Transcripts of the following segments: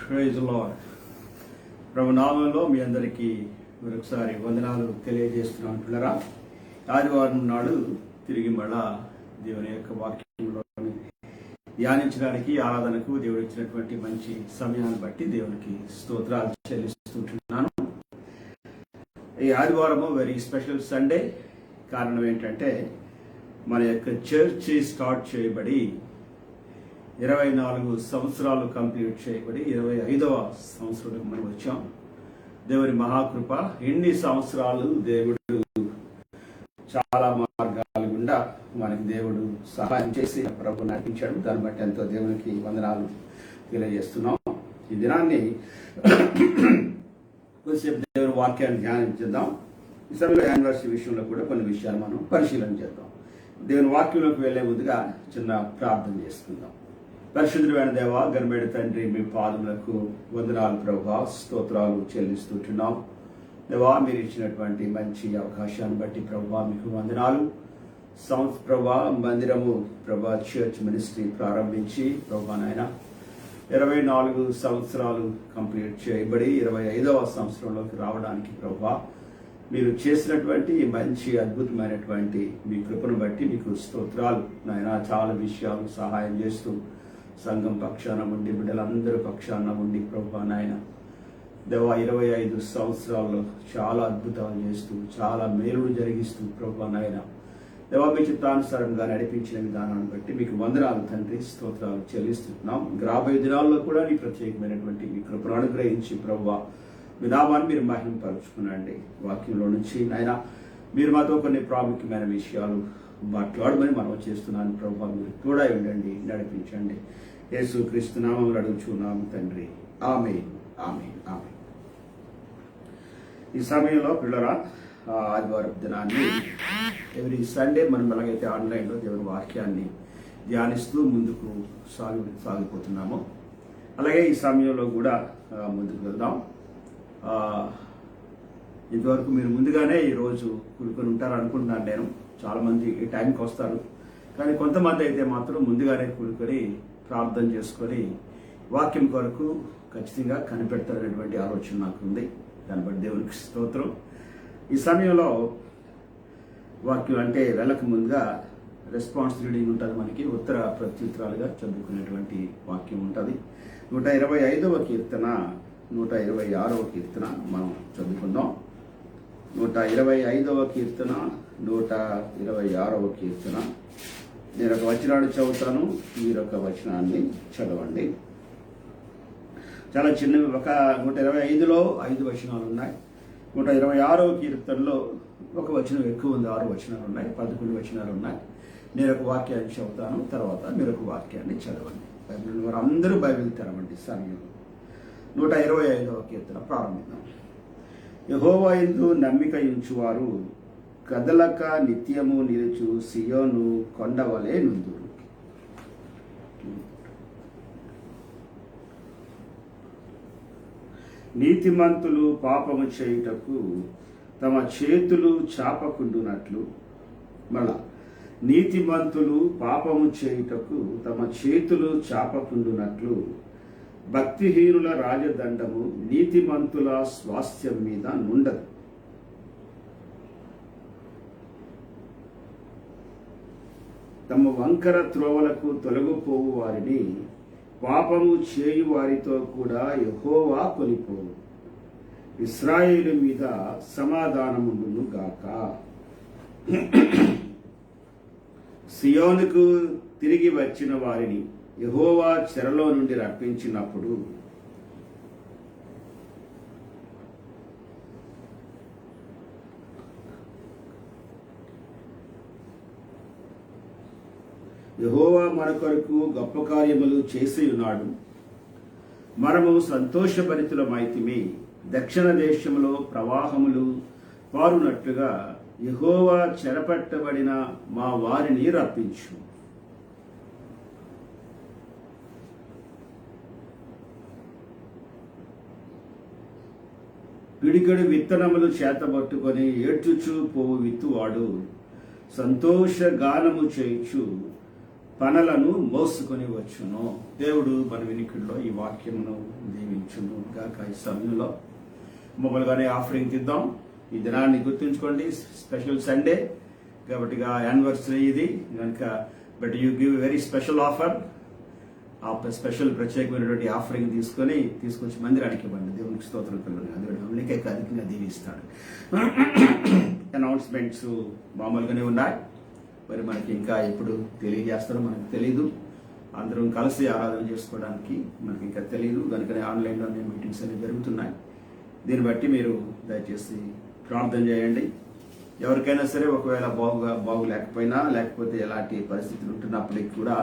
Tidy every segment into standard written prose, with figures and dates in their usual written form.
Praise lord. ప్రభు నామంలో మీ అందరికీ మరొకసారి వందనాలు తెలియజేస్తున్నాను పిల్లరా. ఆదివారం నాడు తిరిగి మళ్ళా దేవుని యొక్క వాక్యంలో ధ్యానించడానికి ఆరాధనకు దేవుడు ఇచ్చినటువంటి మంచి సమయాన్ని బట్టి దేవునికి స్తోత్రాలు చెల్లిస్తుంటున్నాను. ఈ ఆదివారము వెరీ స్పెషల్ సండే. కారణం ఏంటంటే మన యొక్క చర్చ్ స్టార్ట్ చేయబడి 24 సంవత్సరాలు కంప్లీట్ చేయబడి 25వ సంవత్సరానికి మనం వచ్చాం. దేవుని మహాకృప. ఎన్ని సంవత్సరాలు దేవుడు చాలా మార్గాల గుండా మనకి దేవుడు సహాయం చేసి ప్రభు నడిపించాడు. దాన్ని బట్టి ఎంతో దేవునికి వందనాలు తెలియజేస్తున్నాం. ఈ దినాన్ని కొద్దిసేపు దేవుని వాక్యాన్ని ధ్యానించేద్దాం. ఈ సమయంలో యానివర్సరీ విషయంలో కూడా కొన్ని విషయాలు మనం పరిశీలన చేద్దాం. దేవుని వాక్యంలోకి వెళ్లే ముందుగా చిన్న ప్రార్థన చేసుకుందాం. పరిశుద్ధుడైన దేవా, ఘనమైన తండ్రి, మీ పాదములకు వందనాలు ప్రభా, స్తోత్రాలు చెల్లిస్తుంటున్నాం. దేవా, మీరు ఇచ్చినటువంటి మంచి అవకాశాన్ని బట్టి ప్రభా మీకు వందనాలు. ప్రభా మందిరము ప్రభా చర్చ్ మినిస్ట్రీ ప్రారంభించి ప్రభా నాయన 24 సంవత్సరాలు కంప్లీట్ చేయబడి 25వ సంవత్సరంలోకి రావడానికి ప్రభా మీరు చేసినటువంటి మంచి అద్భుతమైనటువంటి మీ కృపను బట్టి మీకు స్తోత్రాలు నాయన. చాలా విషయాలు సహాయం చేస్తూ సంఘం పక్షాన ఉండి, బిడ్డలందరూ పక్షాన ఉండి ప్రభా నాయన దేవా 25 సంవత్సరాల్లో చాలా అద్భుతాలు చేస్తూ చాలా మేలులు జరిగిస్తూ ప్రభా నాయన దేవా మీ చిత్తానుసారంగా నడిపించిన విధానాన్ని బట్టి మీకు వందనాలు తండ్రి, స్తోత్రాలు చెల్లిస్తున్నాం. రాబోయే దినాల్లో కూడా నీ ప్రత్యేకమైనటువంటి మీ కృపను అనుగ్రహించి ప్రభా మీ నామాన్ని మీరు మహిమపరుచుకునండి. వాక్యంలో నుంచి నాయన మీరు మాతో కొన్ని ప్రాముఖ్యమైన విషయాలు మాట్లాడమని మనం చేస్తున్నాను ప్రభా. మీరు కూడా ఉండండి, నడిపించండి. యేసు క్రీస్తు నామములో అడుగుచున్నాము తండ్రి. ఆమేన్, ఆమేన్, ఆమేన్. ఈ సమయంలో పిల్లరా, ఆదివారం దినాన్ని ఎవ్రీ సండే మనం ఎలాగైతే ఆన్లైన్లో దేవుని వాక్యాన్ని ధ్యానిస్తూ ముందుకు సాగిపోతున్నామో అలాగే ఈ సమయంలో కూడా ముందుకు వెళ్దాం. ఇంతవరకు మీరు ముందుగానే ఈరోజు కూడుకొని ఉంటారు అనుకుంటున్నాను నేను. చాలామంది ఈ టైంకి వస్తారు, కానీ కొంతమంది అయితే మాత్రం ముందుగానే కూడుకొని ప్రార్థన చేసుకొని వాక్యం కొరకు ఖచ్చితంగా కనిపెడతారనేటువంటి ఆలోచన నాకు ఉంది. దాన్ని బట్టి దేవునికి స్తోత్రం. ఈ సమయంలో వాక్యం అంటే వెళ్ళక ముందుగా రెస్పాన్స్ రీడింగ్ ఉంటుంది. మనకి ఉత్తర ప్రత్యుత్తరాలుగా చదువుకునేటువంటి వాక్యం ఉంటుంది. 125వ కీర్తన, 126వ కీర్తన మనం చదువుకుందాం. 125వ కీర్తన, 126వ కీర్తన. నేను ఒక వచనాన్ని చదువుతాను, మీరు ఒక వచనాన్ని చదవండి. చాలా చిన్నవి. 125లో 5 వచనాలు ఉన్నాయి. 126వ కీర్తనలో ఒక వచనం ఎక్కువ ఉంది, 6 వచనాలు ఉన్నాయి, 11 వచనాలు ఉన్నాయి. నేను ఒక వాక్యాన్ని చదువుతాను, తర్వాత మీరు ఒక వాక్యాన్ని చదవండి. బైబిల్ వారు అందరూ బైబిల్ తెరవండి. సమయం 125వ కీర్తన ప్రారంభిద్దాం. యెహోవా యందు నమ్మిక ఉంచువారు కదలక నిత్యము నిలుచు సియోను కొండవలే నుందురు. నీతిమంతులు పాపము చేయుటకు తమ చేతులు చాపకుండునట్లు, మళ్ళా నీతిమంతులు పాపము చేయుటకు తమ చేతులు చాపకుండునట్లు భక్తిహీనుల రాజదండము నీతిమంతుల స్వాస్థ్యం మీద నుండదు. తమ వంకర త్రోవలకు తొలగిపోవు వారిని పాపము చేయు వారితో కూడా యెహోవా కొనిపోవు. ఇశ్రాయేలు మీద సమాధానముండును గాక. సియోనుకు తిరిగి వచ్చిన వారిని యెహోవా చెరలో నుండి రప్పించినప్పుడు యెహోవా మన కొరకు గొప్ప కార్యములు చేసి ఉన్నాడు. మనము సంతోషభరితులమైతిమి. దక్షిణ దేశంలో ప్రవాహములు పారునట్లుగా యెహోవా చెరపట్టబడిన మా వారిని రప్పించు. పిడికెడు విత్తనములు చేతబట్టుకొని ఏడ్చుచు పోవు విత్తువాడు సంతోష గానము చేయుచు పనులను మోసుకొని వచ్చును. దేవుడు మన వినికిడిలో ఈ వాక్యమును దీవించును గాక. ఈ సమయంలో మొబైల్గానే ఆఫరింగ్ ఇద్దాం. ఈ దినాన్ని గుర్తుంచుకోండి, స్పెషల్ సండే కాబట్టి యానివర్సరీ ఇది కనుక. But you give very special offer. ఆ స్పెషల్ ప్రత్యేకమైనటువంటి ఆఫరింగ్ తీసుకొచ్చి మందిరానికి ఇవ్వండి. దేవునికి స్తోత్రం కలుగును. అందుకే అధికంగా దీవిస్తాడు. అనౌన్స్మెంట్స్ మామూలుగానే ఉన్నాయి, మరి మనకి ఇంకా ఎప్పుడు తెలియజేస్తారో మనకు తెలియదు. అందరం కలిసి ఆరాధన చేసుకోవడానికి మనకి ఇంకా తెలియదు. కనుకనే ఆన్లైన్లోనే మీటింగ్స్ అనేవి జరుగుతున్నాయి. దీన్ని బట్టి మీరు దయచేసి ప్రార్థన చేయండి. ఎవరికైనా సరే ఒకవేళ బాగులేకపోయినా లేకపోతే ఎలాంటి పరిస్థితులు ఉంటున్నప్పటికీ కూడా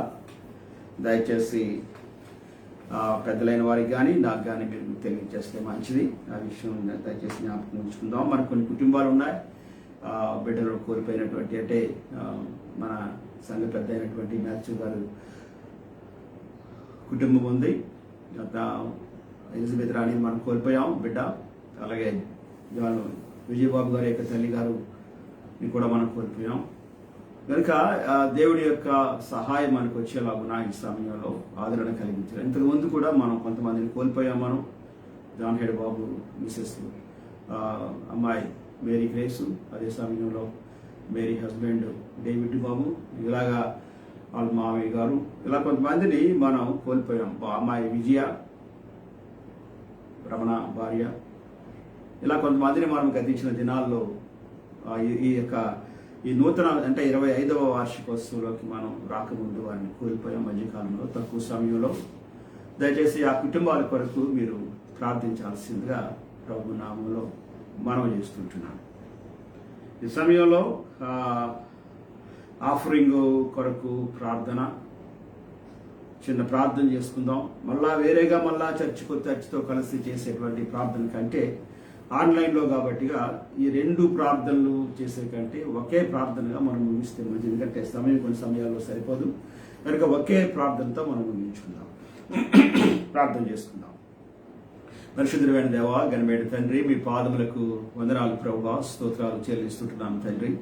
దయచేసి పెద్దలైన వారికి కానీ నాకు కానీ మీరు తెలియజేస్తే మంచిది. ఆ విషయం దయచేసి జ్ఞాపకం ఉంచుకుందాం. మనకు కొన్ని కుటుంబాలు ఉన్నాయి, బిడ్డలు కోల్పోయినటువంటి, అంటే మన సంఘ పెద్ద అయినటువంటి మ్యాథ్యూ గారు కుటుంబం ఉంది. ఎలిజబెత్ రాణి మనం కోల్పోయాం బిడ్డ. అలాగే విజయబాబు గారి యొక్క తల్లి గారు కూడా మనం కోల్పోయాం. కనుక దేవుడి యొక్క సహాయం మనకు వచ్చేలాగున ఈ సమయంలో ఆదరణ కలిగించారు. ఇంతకుముందు కూడా మనం కొంతమందిని కోల్పోయాం. మనం జాన్ హెడ్ బాబు మిసెస్ అమ్మాయి మేరీ గ్రేసు, అదే సమయంలో మేరీ హస్బెండ్ డేవిడ్ బాబు, ఇలాగా వాళ్ళ మామయ్య గారు, ఇలా కొంతమందిని మనం కోల్పోయాం. అమ్మాయి విజయ, రమణ భార్య, ఇలా కొంతమందిని మనం గతించిన దినాల్లో ఈ నూతన అంటే 25వ వార్షికోత్సవంలోకి మనం రాకముందు వారిని కోల్పోయాం మధ్యకాలంలో, తక్కువ సమయంలో. దయచేసి ఆ కుటుంబాల కొరకు మీరు ప్రార్థించాల్సిందిగా ప్రభు నామంలో మనవి చేస్తుంటున్నాను. ఈ సమయంలో ఆఫరింగ్ కొరకు ప్రార్థన, చిన్న ప్రార్థన చేసుకుందాం. వేరేగా చర్చితో కలిసి చేసేటువంటి ప్రార్థన కంటే ఆన్లైన్లో కాబట్టిగా ఈ 2 ప్రార్థనలు చేసే కంటే ఒకే ప్రార్థనగా మనం ముగిస్తే మంచిది. ఎందుకంటే సమయం కొన్ని సమయాల్లో సరిపోదు కనుక ఒకే ప్రార్థనతో మనం ముగించుకుందాం. ప్రార్థన చేసుకుందాం. పరిశుద్ధుడైన దేవా, ఘనమైన తండ్రి, మీ పాదములకు వందనాలు ప్రభువా, స్తోత్రాలు చెల్లిస్తుంటున్నాను తండ్రి.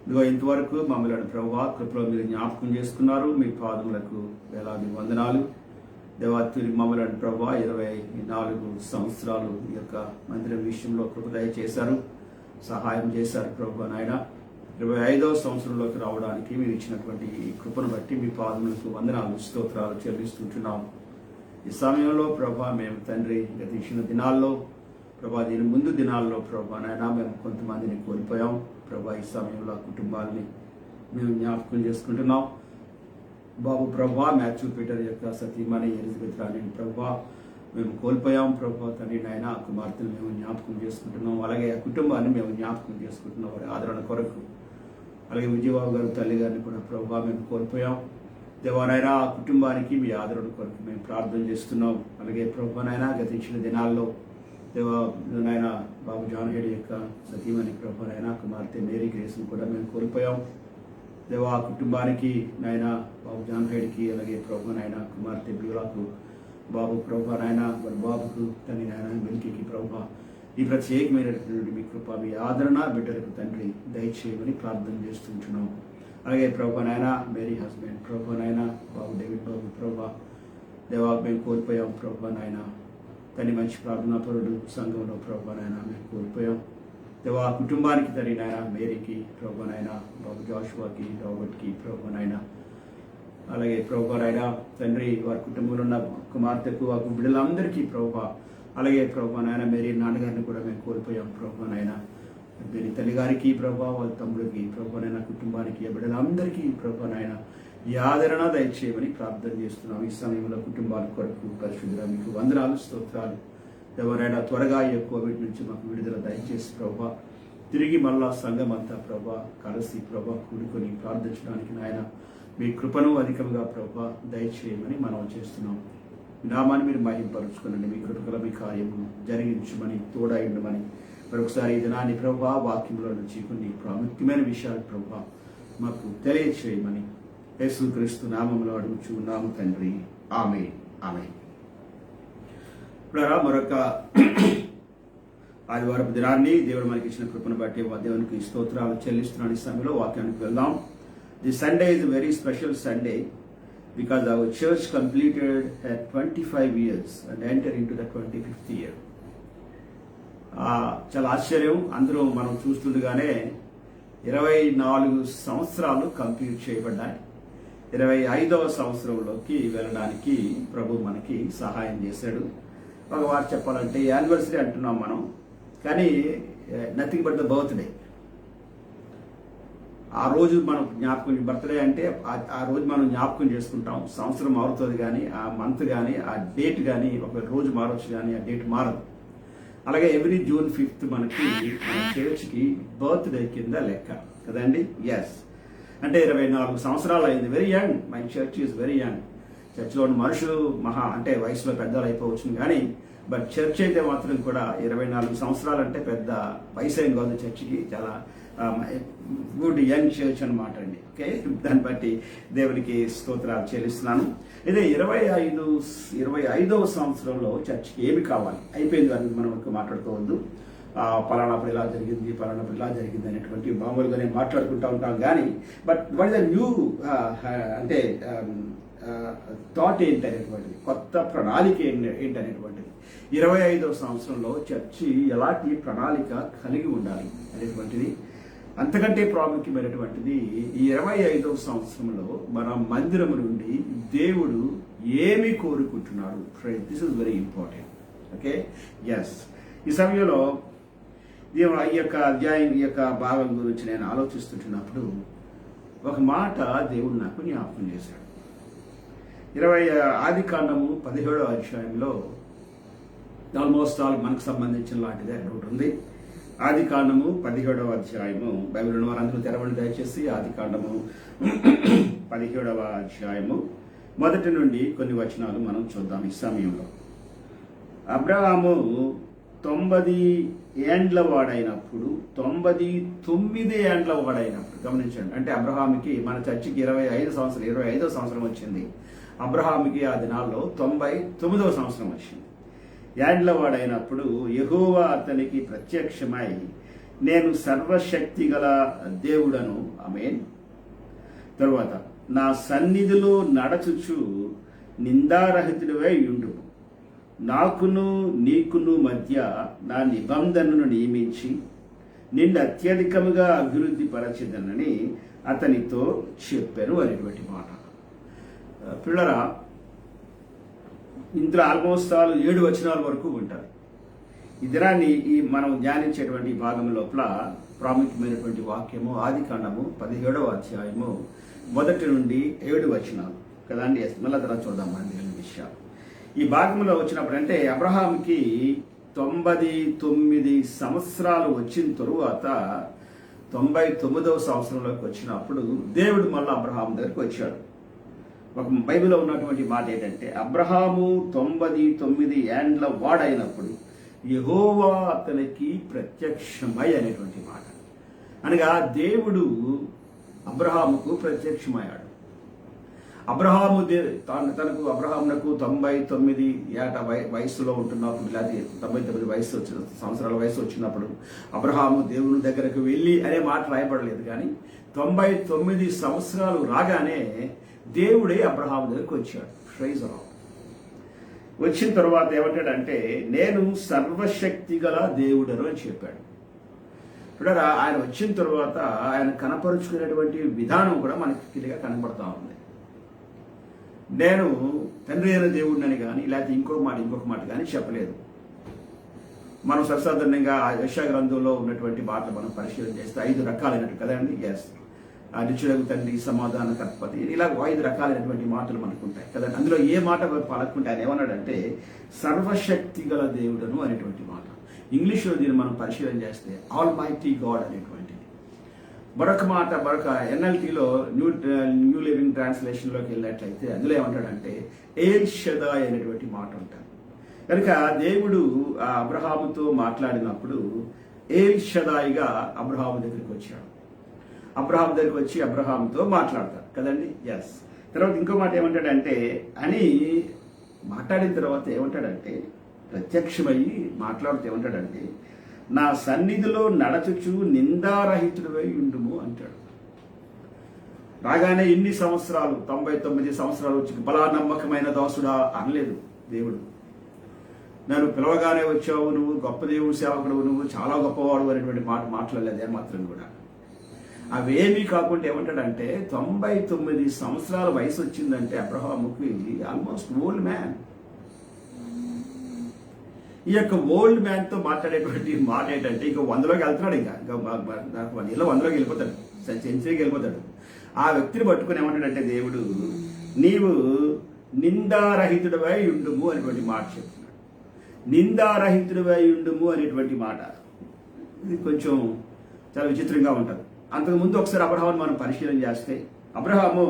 ఇదిగో ఇంతవరకు మమ్మల్ని ప్రభువా కృపలో మీరు జ్ఞాపకం చేసుకున్నారు. మీ పాదములకు వేలాది వందనాలు దేవాతి. మమ్మల్ని ప్రభువా 24 సంవత్సరాలు ఈ యొక్క మందిరం విషయంలో కృపదయ చేశారు, సహాయం చేశారు ప్రభువా నాయన. 25వ సంవత్సరంలోకి రావడానికి మీరు ఇచ్చినటువంటి ఈ కృపను బట్టి మీ పాదములకు వందనాలు, స్తోత్రాలు చెల్లిస్తుంటున్నాం. ఈ సమయంలో ప్రభా మేము తండ్రి గతించిన దినాల్లో ప్రభా, దీని ముందు దినాల్లో ప్రభా నాయన మేము కొంతమందిని కోల్పోయాం ప్రభా. ఈ సమయంలో కుటుంబాలని మేము జ్ఞాపకం చేసుకుంటున్నాం బాబు. ప్రభా మ్యాథ్యూ పీటర్ యొక్క సతీమణి ఎలిజబెత్ రాణి ప్రభా మేము కోల్పోయాం ప్రభా. తండ్రి నాయన కుమార్తెను మేము జ్ఞాపకం చేసుకుంటున్నాం. అలాగే ఆ కుటుంబాన్ని మేము జ్ఞాపకం చేసుకుంటున్నాం వారి ఆదరణ కొరకు. అలాగే విజయబాబు గారు తల్లి గారిని కూడా ప్రభా మేము కోల్పోయాం. దేవానాయన ఆ కుటుంబానికి మీ ఆదరణ కొరకు మేము ప్రార్థన చేస్తున్నాం. అలాగే ప్రభానైనా గతించిన దినాల్లో నాయన బాబు జాన్ హెడ్ యొక్క సతీమణి ప్రభానైనా కుమార్తె మేరీ గ్రేస్ని కూడా మేము కోల్పోయాం. దేవా ఆ కుటుంబానికి నాయన బాబు జాన్ హెడ్కి, అలాగే ప్రభానైనా కుమార్తె బ్యూలాకు, బాబు ప్రభానైనా వారి బాబుకు తండ్రి నాయన మిల్కీకి ప్రభా ఈ ప్రత్యేకమైనటువంటి మీ కృప, మీ ఆదరణ బిడ్డలకు తండ్రి దయచేయమని ప్రార్థన చేస్తుంటున్నాం. అలాగే ప్రభానైనా మేరీ హస్బెండ్ ప్రభానైనా బాబు డేవిడ్ బాబు ప్రభా దేవా మేము కోల్పోయాం ప్రభానైనా. తండ్రి మంచి ప్రార్థనా పరుడు సంఘంలో ప్రభానైనా మేము కోల్పోయాం. దేవా కుటుంబానికి తండ్రి నాయన మేరీకి ప్రభానైనా, బాబు జాషువాకి, రాబర్ట్కి ప్రభానైనా, అలాగే ప్రభానైనా తండ్రి వారి కుటుంబంలో ఉన్న కుమార్తెకు ఆ బిడ్డలందరికీ ప్రభా, అలాగే ప్రభానైనా మేరీ నాన్నగారిని కూడా మేము కోల్పోయాం ప్రభానైనా. మేరీ తల్లిగారికి ప్రభా, వాళ్ళ తమ్ముడికి ప్రభానైనా, కుటుంబానికి బిడ్డలందరికీ ప్రభానైనా ఈ ఆదరణ దయచేయమని ప్రార్థన చేస్తున్నాం. ఈ సమయంలో కుటుంబాల కొరకు పరిశుద్ధుడా మీకు వందనాలు, స్తోత్రాలు. ఎవరైనా త్వరగా ఈ కోవిడ్ నుంచి మాకు విడుదల దయచేసి ప్రభా, తిరిగి మళ్ళా సంఘం అంతా ప్రభా కలిసి ప్రభా కూడుకొని ప్రార్థించడానికి నాయన మీ కృపను అధికంగా ప్రభా దయచేయమని మనం చేస్తున్నాం. నామాన్ని మీరు మహింపరుచుకునండి. మీ కృపగల మీ కార్యము జరిగించమని తోడైండమని మరొకసారి ఈ దినాన్ని ప్రభా వాక్యంలో నుంచి కొన్ని ప్రాముఖ్యమైన విషయాలు ప్రభా మాకు తెలియచేయమని యేసుక్రీస్తు నామంలో అడుగుచున్నాము తండ్రి, ఆమేన్, ఆమేన్. మరొక ఆదివారపు దినాన్ని దేవుడు మనకి ఇచ్చిన కృపను బట్టి దేవునికి స్తోత్రాలు చెల్లిస్తున్నాను. ఈ సమయంలో వాక్యానికి వెళ్దాం. The Sunday is very special Sunday. because our church completed at 25 years and entered into the 25th year. చాలా ఆశ్చర్యం. అందరూ మనం చూస్తుండగానే 24 సంవత్సరాలు కంప్లీట్ చేయబడ్డాయి. 25వ సంవత్సరంలోకి వెళ్ళడానికి ప్రభు మనకి సహాయం చేశాడు. ఒక వారు చెప్పాలంటే యానివర్సరీ అంటున్నాం మనం, కానీ నథింగ్ బట్ ద బర్త్డే. ఆ రోజు మనం జ్ఞాపకం, బర్త్డే అంటే ఆ రోజు మనం జ్ఞాపకం చేసుకుంటాం. సంవత్సరం మారుతుంది కానీ ఆ మంత్ కానీ ఆ డేట్ కానీ ఒక రోజు మారవచ్చు కానీ ఆ డేట్ మారదు. అలాగే ఎవ్రీ June 5th మనకి మన చర్చ్కి బర్త్డే కింద లెక్క కదండి. ఎస్, అంటే 24 సంవత్సరాలు అయింది. Very young. My church is very young. చర్చ్లో మనుషులు అంటే వయసులో పెద్దలు అయిపోవచ్చు, కానీ బట్ చర్చ్ అయితే మాత్రం కూడా 24 సంవత్సరాలు అంటే పెద్ద వయసు ఏం కాదు. చర్చికి చాలా గుడ్ యంగ్ చర్చ్ అనమాట అండి. ఓకే, దాన్ని బట్టి దేవునికి స్తోత్రాలు చెల్లిస్తున్నాను. ఇదే 25వ సంవత్సరంలో చర్చికి ఏమి కావాలి అయిపోయింది అని మనం మాట్లాడుకోవద్దు. పలానాప్పుడు ఇలా జరిగింది, పలానాప్పుడు ఇలా జరిగింది అనేటువంటి మామూలుగానే మాట్లాడుకుంటూ ఉంటాం. కానీ but what is the new అంటే థాట్ ఏంటనేటువంటిది, కొత్త ప్రణాళిక ఏంటనేటువంటిది, 25వ సంవత్సరంలో చర్చి ఎలాంటి ప్రణాళిక కలిగి ఉండాలి అనేటువంటిది, అంతకంటే ప్రాముఖ్యమైనటువంటిది ఈ 25వ సంవత్సరంలో మన మందిరము నుండి దేవుడు ఏమి కోరుకుంటున్నాడు. This is very important. Okay, yes. ఈ సమయంలో ఈ యొక్క అధ్యాయం, ఈ యొక్క భాగం గురించి నేను ఆలోచిస్తుంటున్నప్పుడు ఒక మాట దేవుడు నాకు జ్ఞాపకం చేశాడు. ఆదికాండము 17వ అధ్యాయంలో ఆల్మోస్ట్ ఆల్ మనకు సంబంధించిన లాంటిదే ఒకటి ఉంది. ఆదికాండము 17వ అధ్యాయము, బైబిల్ ఉన్న వారందరూ తెరవండి దయచేసి. ఆదికాండము 17వ అధ్యాయము మొదటి నుండి కొన్ని వచనాలు మనం చూద్దాం. ఈ సమయంలో అబ్రహాము 90 ఏండ్ల వాడైనప్పుడు, 99 ఏండ్ల వాడైనప్పుడు, గమనించండి. అంటే అబ్రహాముకి మన చర్చికి 25వ సంవత్సరం వచ్చింది. అబ్రహాముకి ఆ దినాల్లో 99వ సంవత్సరం వచ్చింది. ఏండ్ల వాడైనప్పుడు యెహోవా అతనికి ప్రత్యక్షమై, నేను సర్వశక్తి గల దేవుడను, ఆమేన్. తరువాత, నా సన్నిధిలో నడచుచు నిందారహితుడివై ఉండు, నాకును నీకును మధ్య నా నిబంధనను నియమించి నిన్ను అత్యధికముగా అభివృద్ధి పరచెదనని అతనితో చెప్పాను అనేటువంటి మాట. పిల్లరా, ఇందులో ఆల్మోస్ట్ 7 వచనాల వరకు ఉంటారు. ఈ దినాన్ని మనం ధ్యానించేటువంటి భాగం లోపల ప్రాముఖ్యమైనటువంటి వాక్యము ఆదికాండము 17వ అధ్యాయము మొదటి నుండి 7 వచనాలు కదండి. మళ్ళీ తర్వాత చూద్దాం మన విషయాలు. ఈ భాగంలో వచ్చినప్పుడు అంటే అబ్రహాంకి 99 సంవత్సరాలు వచ్చిన తరువాత 99వ సంవత్సరంలోకి వచ్చినప్పుడు దేవుడు మళ్ళీ అబ్రహాం దగ్గరికి వచ్చాడు. ఒక బైబిల్లో ఉన్నటువంటి మాట ఏంటంటే, అబ్రహాము 99 ఏండ్ల వాడైనప్పుడు యెహోవా అతనికి ప్రత్యక్షమై అనేటువంటి మాట. అనగా దేవుడు అబ్రహాముకు ప్రత్యక్షమయ్యాడు. అబ్రహామునకు 99 ఏట వయస్సులో ఉంటున్నప్పుడు, లేదా 99 సంవత్సరాల వయసు వచ్చినప్పుడు అబ్రహాము దేవుని దగ్గరకు వెళ్ళి అనే మాట రాయబడలేదు. కానీ 99 సంవత్సరాలు రాగానే దేవుడే అబ్రహాము దగ్గరికి వచ్చాడు. Praise lord. వచ్చిన తర్వాత ఏమంటాడంటే, నేను సర్వశక్తి గల దేవుడను అని చెప్పాడు. చూడరా, ఆయన వచ్చిన తర్వాత ఆయన కనపరుచుకునేటువంటి విధానం కూడా మనకి క్లియర్గా కనబడతా ఉంది. నేను తండ్రి అయిన దేవుడిని కానీ, లేకపోతే ఇంకొక మాట కానీ చెప్పలేదు. మనం సర్వసాధారణంగా యెషయా గ్రంథంలో ఉన్నటువంటి మాటలు మనం పరిశీలన చేస్తే 5 రకాలైనట్టు కదండి. ఎస్, నిత్యుడగు తండ్రి, సమాధాన కర్పతి, ఇలా 5 రకాలైనటువంటి మాటలు మనకు ఉంటాయి కదండి. అందులో ఏ మాట పలకుంటే ఆయన ఏమన్నాడంటే సర్వశక్తి గల దేవుడను అనేటువంటి మాట. ఇంగ్లీష్లో దీన్ని మనం పరిశీలన చేస్తే ఆల్ మైటీ గాడ్ అనేటువంటిది. మరొక ఎన్ఎల్టీలో న్యూ లివింగ్ ట్రాన్స్లేషన్లోకి వెళ్ళినట్లయితే అందులో ఏమంటాడంటే ఎల్ షదాయ్ అనేటువంటి మాట ఉంటాడు. కనుక దేవుడు అబ్రహాముతో మాట్లాడినప్పుడు ఎల్ షదాయిగా అబ్రహాము దగ్గరికి వచ్చాడు. అబ్రహాం దగ్గరికి వచ్చి అబ్రహాంతో మాట్లాడతారు కదండి. ఎస్. తర్వాత ఇంకో మాట ఏమంటాడంటే, అని మాట్లాడిన తర్వాత ఏమంటాడంటే, ప్రత్యక్షమయ్యి మాట్లాడుతూ ఏమంటాడంటే, నా సన్నిధిలో నడచుచు నిందారహితుడివై ఉండుము అంటాడు. రాగానే ఇన్ని సంవత్సరాలు 99 సంవత్సరాలు వచ్చి బలా నమ్మకమైన దాసుడా అనలేదు దేవుడు. నన్ను పిలవగానే వచ్చావు, నువ్వు గొప్ప దేవుడు సేవకుడు, నువ్వు చాలా గొప్పవాడు అనేటువంటి మాట మాట్లాడలేదు ఏమాత్రం కూడా. అవేమీ కాకుండా ఏమంటాడంటే 99 సంవత్సరాల వయసు వచ్చిందంటే అబ్రహాముకి ఆల్మోస్ట్ ఓల్డ్ మ్యాన్. ఈ యొక్క ఓల్డ్ మ్యాన్ తో మాట్లాడేటువంటి మాట ఏంటంటే ఇక 100లోకి వెళ్తున్నాడు. ఇంకా 100లోకి వెళ్ళిపోతాడు, సెంచరీకి వెళ్ళిపోతాడు. ఆ వ్యక్తిని పట్టుకుని ఏమంటాడంటే దేవుడు, నీవు నిందారహితుడివై ఉండుము అనేటువంటి మాట చెప్తున్నాడు. నిందారహితుడివై ఉండుము అనేటువంటి మాట ఇది కొంచెం చాలా విచిత్రంగా ఉంటుంది. అంతకుముందు ఒకసారి అబ్రహామును మనం పరిశీలన చేస్తే, అబ్రహాము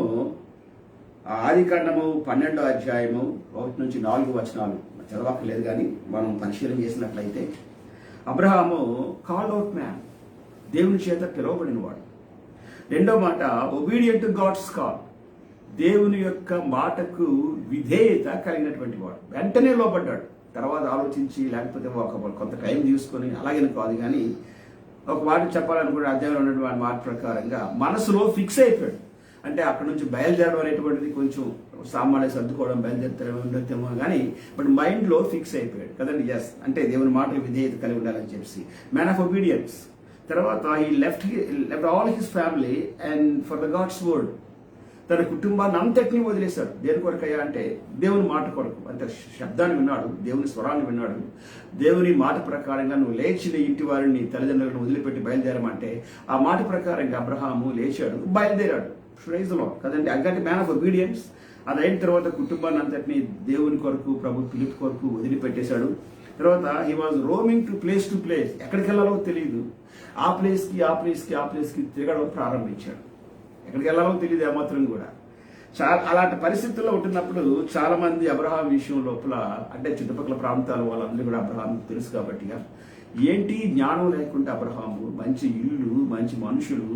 ఆదికాండము 12వ అధ్యాయము 1 నుంచి 4 వచనాలు చదవక్కర్లేదు, కానీ మనం పరిశీలన చేసినట్లయితే అబ్రహాము కాల్ అవుట్ మ్యాన్, దేవుని చేత పిలువబడినవాడు. రెండో మాట ఒబీడియంట్ టు గాడ్స్ కాల్, దేవుని యొక్క మాటకు విధేయత కలిగినటువంటి వాడు. వెంటనే లోపడ్డాడు, తర్వాత ఆలోచించి లేకపోతే కొంత టైం తీసుకొని అలాగే కాదు, కానీ ఒక మాట చెప్పాలనుకుంటే అధ్యాయంలో ఉన్నటువంటి మాట ప్రకారంగా మనసులో ఫిక్స్ అయిపోయాడు. అంటే అక్కడ నుంచి బయలుదేరడం అనేటువంటిది కొంచెం సామాన్య సర్దుకోవడం బయలుదేరుతామో కానీ బట్ మైండ్లో ఫిక్స్ అయిపోయాడు కదండి. ఎస్ అంటే దేవుని మాటలు విధేయత కలిగి ఉండాలని చెప్పి మ్యాన్ ఆఫ్ ఒబీడియన్స్. తర్వాత ఈ left all his family and for the God's word, తన కుటుంబాన్ని అంతటినీ వదిలేశాడు. దేని కొరకయ్యా అంటే దేవుని మాట కొరకు. అంటే శబ్దాన్ని విన్నాడు, దేవుని స్వరాన్ని విన్నాడు. దేవుని మాట ప్రకారంగా నువ్వు లేచి నీ ఇంటి వారిని తల్లిదండ్రులను వదిలిపెట్టి బయలుదేరమంటే ఆ మాట ప్రకారంగా అబ్రహాము లేచాడు, బయలుదేరాడు. ప్రైజ్ ది లార్డ్ కదండి. అగ్గంటే మ్యాన్ ఆఫ్ ఒబీడియన్స్. అది అయిన తర్వాత కుటుంబాన్ని అంతటినీ దేవుని కొరకు, ప్రభు పిలుపు కొరకు వదిలిపెట్టేశాడు. తర్వాత he was roaming to place, ఎక్కడికి వెళ్ళాలో తెలియదు. ఆ ప్లేస్కి తిరగడం ప్రారంభించాడు. ఎక్కడికి వెళ్ళాలో తెలియదు ఏమాత్రం కూడా. అలాంటి పరిస్థితుల్లో ఉంటున్నప్పుడు చాలా మంది అబ్రహాం విషయం లోపల, అంటే చుట్టుపక్కల ప్రాంతాల వాళ్ళందరూ కూడా అబ్రహాం తెలుసు కాబట్టి ఏంటి జ్ఞానం లేకుండా అబ్రహాము మంచి ఇల్లు, మంచి మనుషులు,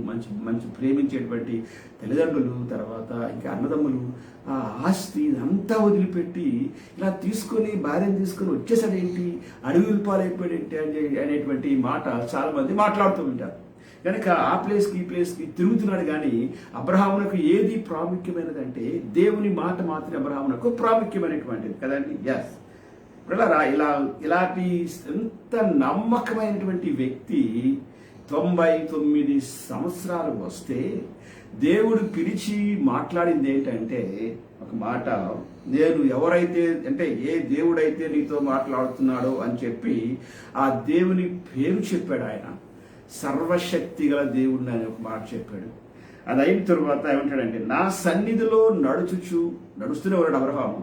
మంచి ప్రేమించేటువంటి తల్లిదండ్రులు, తర్వాత ఇంకా అన్నదమ్ములు, ఆ ఆస్తి అంతా వదిలిపెట్టి ఇలా తీసుకొని భార్యను తీసుకొని వచ్చేసాడేంటి, అడవి పాలైపోయాడేంటి అనేటువంటి మాట చాలా మంది మాట్లాడుతూ ఉంటారు. కనుక ఆ ప్లేస్కి ఈ ప్లేస్కి తిరుగుతున్నాడు. కానీ అబ్రహామునకు ఏది ప్రాముఖ్యమైనదంటే దేవుని మాట మాత్రమే అబ్రహామునకు ప్రాముఖ్యమైనటువంటిది కదండి. ఎస్ ఇలాంటి ఎంత నమ్మకమైనటువంటి వ్యక్తి 99 సంవత్సరాలు వస్తే దేవుడు పిలిచి మాట్లాడింది ఏంటంటే ఒక మాట, నేను ఎవరైతే అంటే ఏ దేవుడైతే నీతో మాట్లాడుతున్నాడో అని చెప్పి ఆ దేవుని పేరు చెప్పాడు. ఆయన సర్వశక్తి గల దేవుడిని అని ఒక మాట చెప్పాడు. అది అయిన తర్వాత ఏమంటాడంటే నా సన్నిధిలో నడుస్తూనే ఉన్నాడు అబ్రహాము,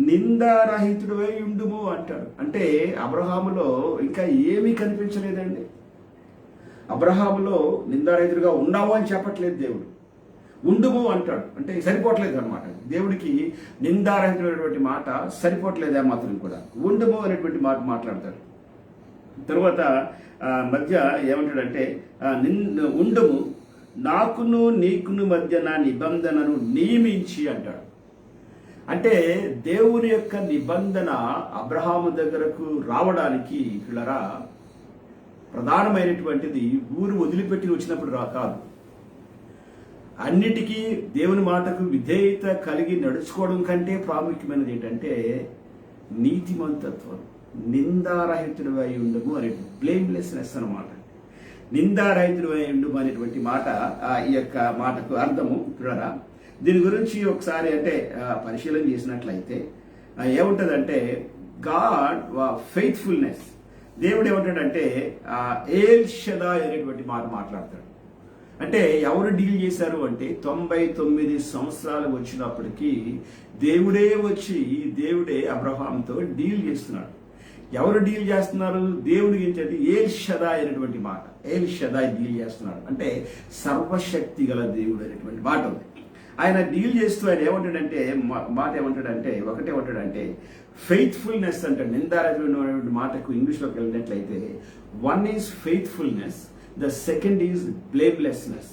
నిందారహితుడై ఉండుము అంటాడు. అంటే అబ్రహాములో ఇంకా ఏమీ కనిపించలేదండి. అబ్రహాములో నిందారహితుడుగా ఉన్నావు అని చెప్పట్లేదు దేవుడు, ఉండుము అంటాడు. అంటే సరిపోవట్లేదు అనమాట. దేవుడికి నిందారహితుడైనటువంటి మాట సరిపోవట్లేదు ఏమాత్రం కూడా. ఉండుము అనేటువంటి మాట మాట్లాడతాడు. తర్వాత మధ్య ఏమంటాడంటే ఉండుము, నాకును నీకును మధ్య నా నిబంధనను నియమించి అంటాడు. అంటే దేవుని యొక్క నిబంధన అబ్రహాము దగ్గరకు రావడానికి పిల్లరా ప్రధానమైనటువంటిది ఊరు వదిలిపెట్టి వచ్చినప్పుడు కాదు. అన్నిటికీ దేవుని మాటకు విధేయత కలిగి నడుచుకోవడం కంటే ప్రాముఖ్యమైనది ఏంటంటే నీతిమంతత్వం. నిందారహితుడివై ఉండము అనే బ్లేమ్లెస్నెస్ అన్నమాట. నిందారహితుడివై ఉండము అనేటువంటి మాట ఈ యొక్క మాటకు అర్థము చూడరా. దీని గురించి ఒకసారి అంటే పరిశీలన చేసినట్లయితే ఏముంటుందంటే గాడ్ ఫెయిత్ఫుల్నెస్. దేవుడు ఏమంటాడంటే ఏల్ షదాయ్ అనేటువంటి మాట మాట్లాడతాడు. అంటే ఎవరు డీల్ చేశారు అంటే 99 సంవత్సరాలు వచ్చినప్పటికీ దేవుడే అబ్రహాంతో డీల్ చేస్తున్నాడు. ఎవరు డీల్ చేస్తున్నారు? దేవుడి గురించి ఏల్ షదాయ్ అనేటువంటి మాట, ఏల్ షదాయ్ డీల్ చేస్తున్నాడు. అంటే సర్వశక్తి గల దేవుడు అనేటువంటి మాట ఉంది. ఆయన డీల్ చేస్తూ ఆయన ఏమంటాడంటే మాట ఏమంటాడంటే ఫెయిత్ఫుల్నెస్ అంటాడు. నిందారహితుడైనటువంటి మాటకు ఇంగ్లీష్లోకి వెళ్ళినట్లయితే one is faithfulness, the second is blamelessness.